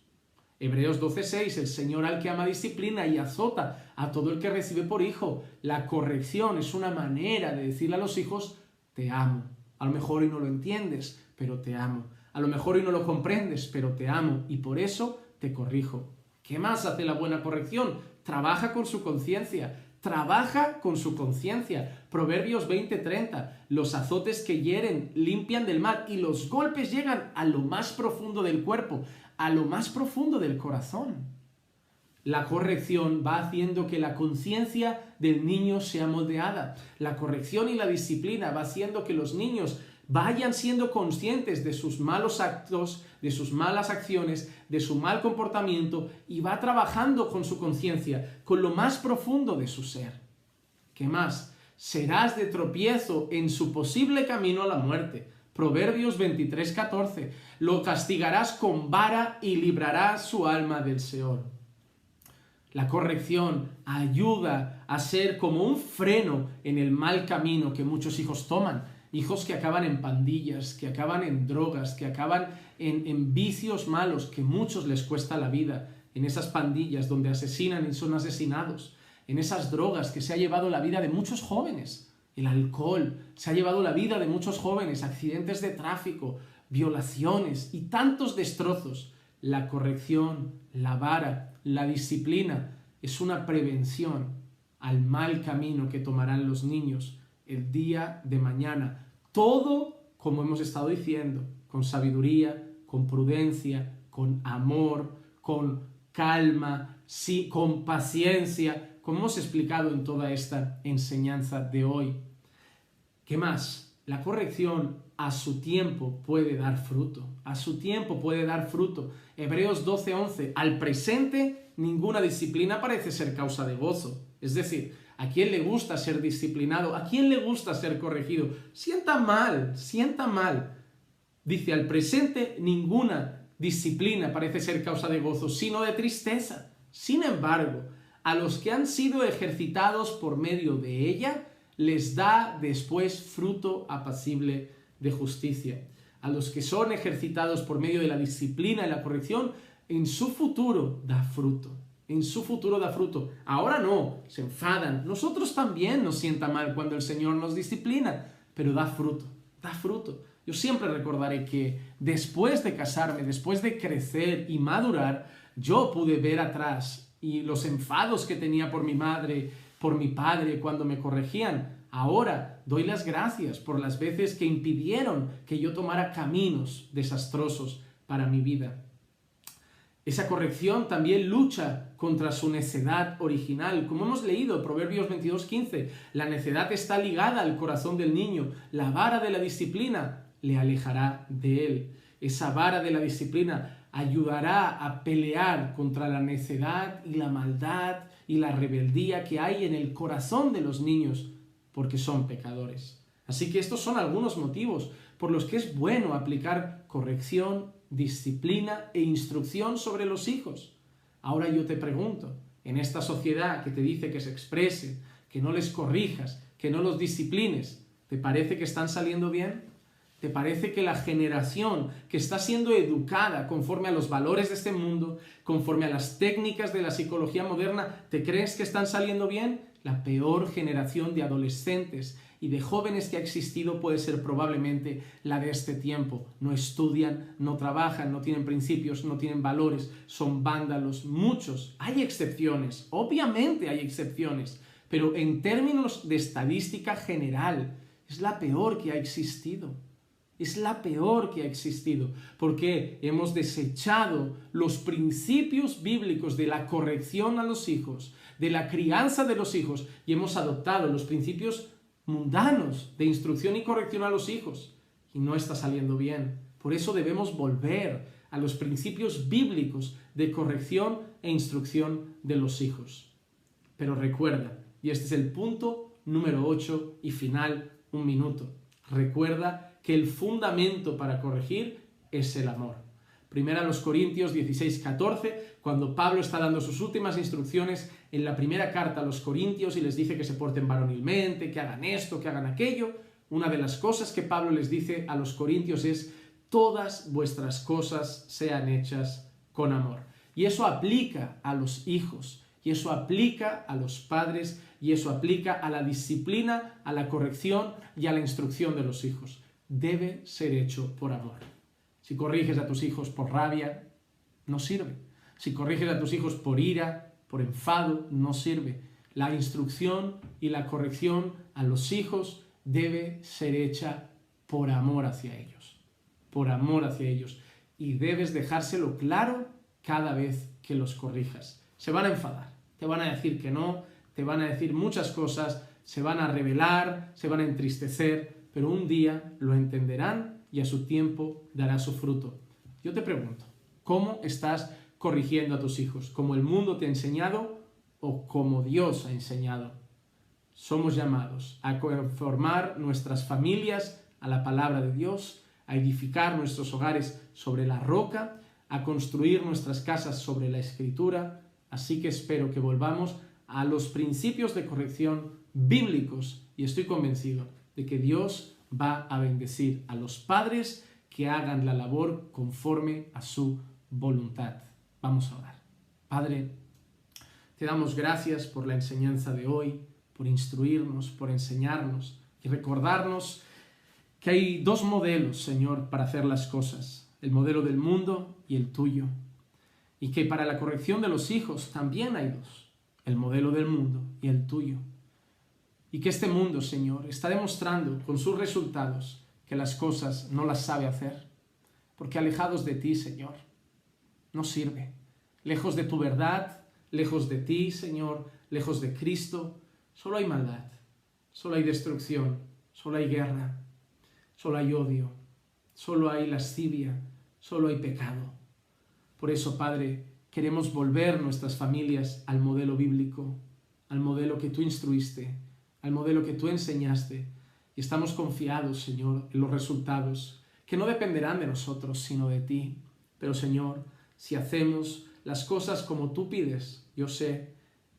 Hebreos 12:6, el Señor al que ama disciplina y azota a todo el que recibe por hijo. La corrección es una manera de decirle a los hijos, te amo. A lo mejor hoy no lo entiendes, pero te amo. A lo mejor hoy no lo comprendes, pero te amo y por eso te corrijo. ¿Qué más hace la buena corrección? Trabaja con su conciencia. Trabaja con su conciencia. Proverbios 20:30. Los azotes que hieren limpian del mal y los golpes llegan a lo más profundo del cuerpo, a lo más profundo del corazón. La corrección va haciendo que la conciencia del niño sea moldeada. La corrección y la disciplina va haciendo que los niños vayan siendo conscientes de sus malos actos, de sus malas acciones, de su mal comportamiento y va trabajando con su conciencia, con lo más profundo de su ser. ¿Qué más? Serás de tropiezo en su posible camino a la muerte. Proverbios 23:14. Lo castigarás con vara y librarás su alma del Seol. La corrección ayuda a ser como un freno en el mal camino que muchos hijos toman. Hijos que acaban en pandillas, que acaban en drogas, que acaban en vicios malos, que muchos les cuesta la vida, en esas pandillas donde asesinan y son asesinados, en esas drogas que se ha llevado la vida de muchos jóvenes. El alcohol se ha llevado la vida de muchos jóvenes, accidentes de tráfico, violaciones y tantos destrozos. La corrección, la vara, la disciplina es una prevención al mal camino que tomarán los niños el día de mañana. Todo, como hemos estado diciendo, con sabiduría, con prudencia, con amor, con calma, sí, con paciencia, como hemos explicado en toda esta enseñanza de hoy. ¿Qué más? La corrección a su tiempo puede dar fruto. A su tiempo puede dar fruto. Hebreos 12:11. Al presente, ninguna disciplina parece ser causa de gozo. Es decir, ¿a quién le gusta ser disciplinado? ¿A quién le gusta ser corregido? Sienta mal, sienta mal. Dice, al presente, ninguna disciplina parece ser causa de gozo, sino de tristeza. Sin embargo, a los que han sido ejercitados por medio de ella, les da después fruto apacible de justicia. A los que son ejercitados por medio de la disciplina y la corrección, en su futuro da fruto. En su futuro da fruto. Ahora no, se enfadan. Nosotros también nos sienta mal cuando el Señor nos disciplina, pero da fruto, da fruto. Yo siempre recordaré que después de casarme, después de crecer y madurar, yo pude ver atrás y los enfados que tenía por mi madre, por mi padre cuando me corregían. Ahora doy las gracias por las veces que impidieron que yo tomara caminos desastrosos para mi vida. Esa corrección también lucha contra su necedad original. Como hemos leído, Proverbios 22:15, la necedad está ligada al corazón del niño. La vara de la disciplina le alejará de él. Esa vara de la disciplina ayudará a pelear contra la necedad y la maldad y la rebeldía que hay en el corazón de los niños, porque son pecadores. Así que estos son algunos motivos por los que es bueno aplicar corrección, disciplina e instrucción sobre los hijos. Ahora yo te pregunto, en esta sociedad que te dice que se exprese, que no les corrijas, que no los disciplines, ¿te parece que están saliendo bien? ¿Te parece que la generación que está siendo educada conforme a los valores de este mundo, conforme a las técnicas de la psicología moderna, ¿te crees que están saliendo bien? La peor generación de adolescentes y de jóvenes que ha existido puede ser probablemente la de este tiempo. No estudian, no trabajan, no tienen principios, no tienen valores, son vándalos, muchos. Hay excepciones, obviamente hay excepciones, pero en términos de estadística general es la peor que ha existido. Es la peor que ha existido, porque hemos desechado los principios bíblicos de la corrección a los hijos, de la crianza de los hijos, y hemos adoptado los principios mundanos de instrucción y corrección a los hijos, y no está saliendo bien. Por eso debemos volver a los principios bíblicos de corrección e instrucción de los hijos. Pero recuerda, y este es el punto número 8 y final, un minuto, recuerda que el fundamento para corregir es el amor. Primera los Corintios 16:14, cuando Pablo está dando sus últimas instrucciones en la primera carta a los Corintios y les dice que se porten varonilmente, que hagan esto, que hagan aquello. Una de las cosas que Pablo les dice a los Corintios es: todas vuestras cosas sean hechas con amor. Y eso aplica a los hijos, y eso aplica a los padres, y eso aplica a la disciplina, a la corrección y a la instrucción de los hijos. Debe ser hecho por amor. Si corriges a tus hijos por rabia, no sirve. Si corriges a tus hijos por ira, por enfado, no sirve. La instrucción y la corrección a los hijos debe ser hecha por amor hacia ellos. Por amor hacia ellos. Y debes dejárselo claro cada vez que los corrijas. Se van a enfadar, te van a decir que no, te van a decir muchas cosas, se van a rebelar, se van a entristecer, pero un día lo entenderán y a su tiempo dará su fruto. Yo te pregunto, ¿cómo estás corrigiendo a tus hijos? ¿Como el mundo te ha enseñado o como Dios ha enseñado? Somos llamados a conformar nuestras familias a la palabra de Dios, a edificar nuestros hogares sobre la roca, a construir nuestras casas sobre la Escritura. Así que espero que volvamos a los principios de corrección bíblicos y estoy convencido de que Dios va a bendecir a los padres que hagan la labor conforme a su voluntad. Vamos a orar. Padre, te damos gracias por la enseñanza de hoy, por instruirnos, por enseñarnos, y recordarnos que hay dos modelos, Señor, para hacer las cosas, el modelo del mundo y el tuyo, y que para la corrección de los hijos también hay dos, el modelo del mundo y el tuyo, y que este mundo, Señor, está demostrando con sus resultados que las cosas no las sabe hacer, porque alejados de ti, Señor, no sirve, lejos de tu verdad, lejos de ti, Señor, lejos de Cristo, solo hay maldad, solo hay destrucción, solo hay guerra, solo hay odio, solo hay lascivia, solo hay pecado. Por eso, Padre, queremos volver nuestras familias al modelo bíblico, al modelo que tú instruiste, al modelo que tú enseñaste, y estamos confiados, Señor, en los resultados, que no dependerán de nosotros, sino de ti. Pero, Señor, si hacemos las cosas como tú pides, yo sé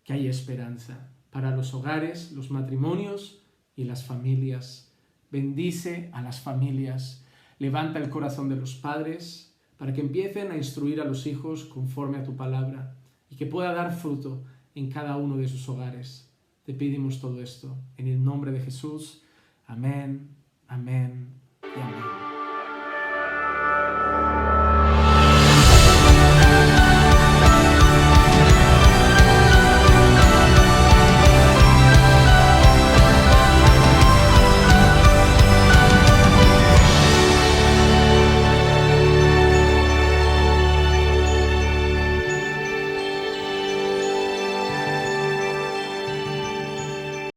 que hay esperanza para los hogares, los matrimonios y las familias. Bendice a las familias, levanta el corazón de los padres para que empiecen a instruir a los hijos conforme a tu palabra y que pueda dar fruto en cada uno de sus hogares. Te pedimos todo esto en el nombre de Jesús. Amén, amén y amén.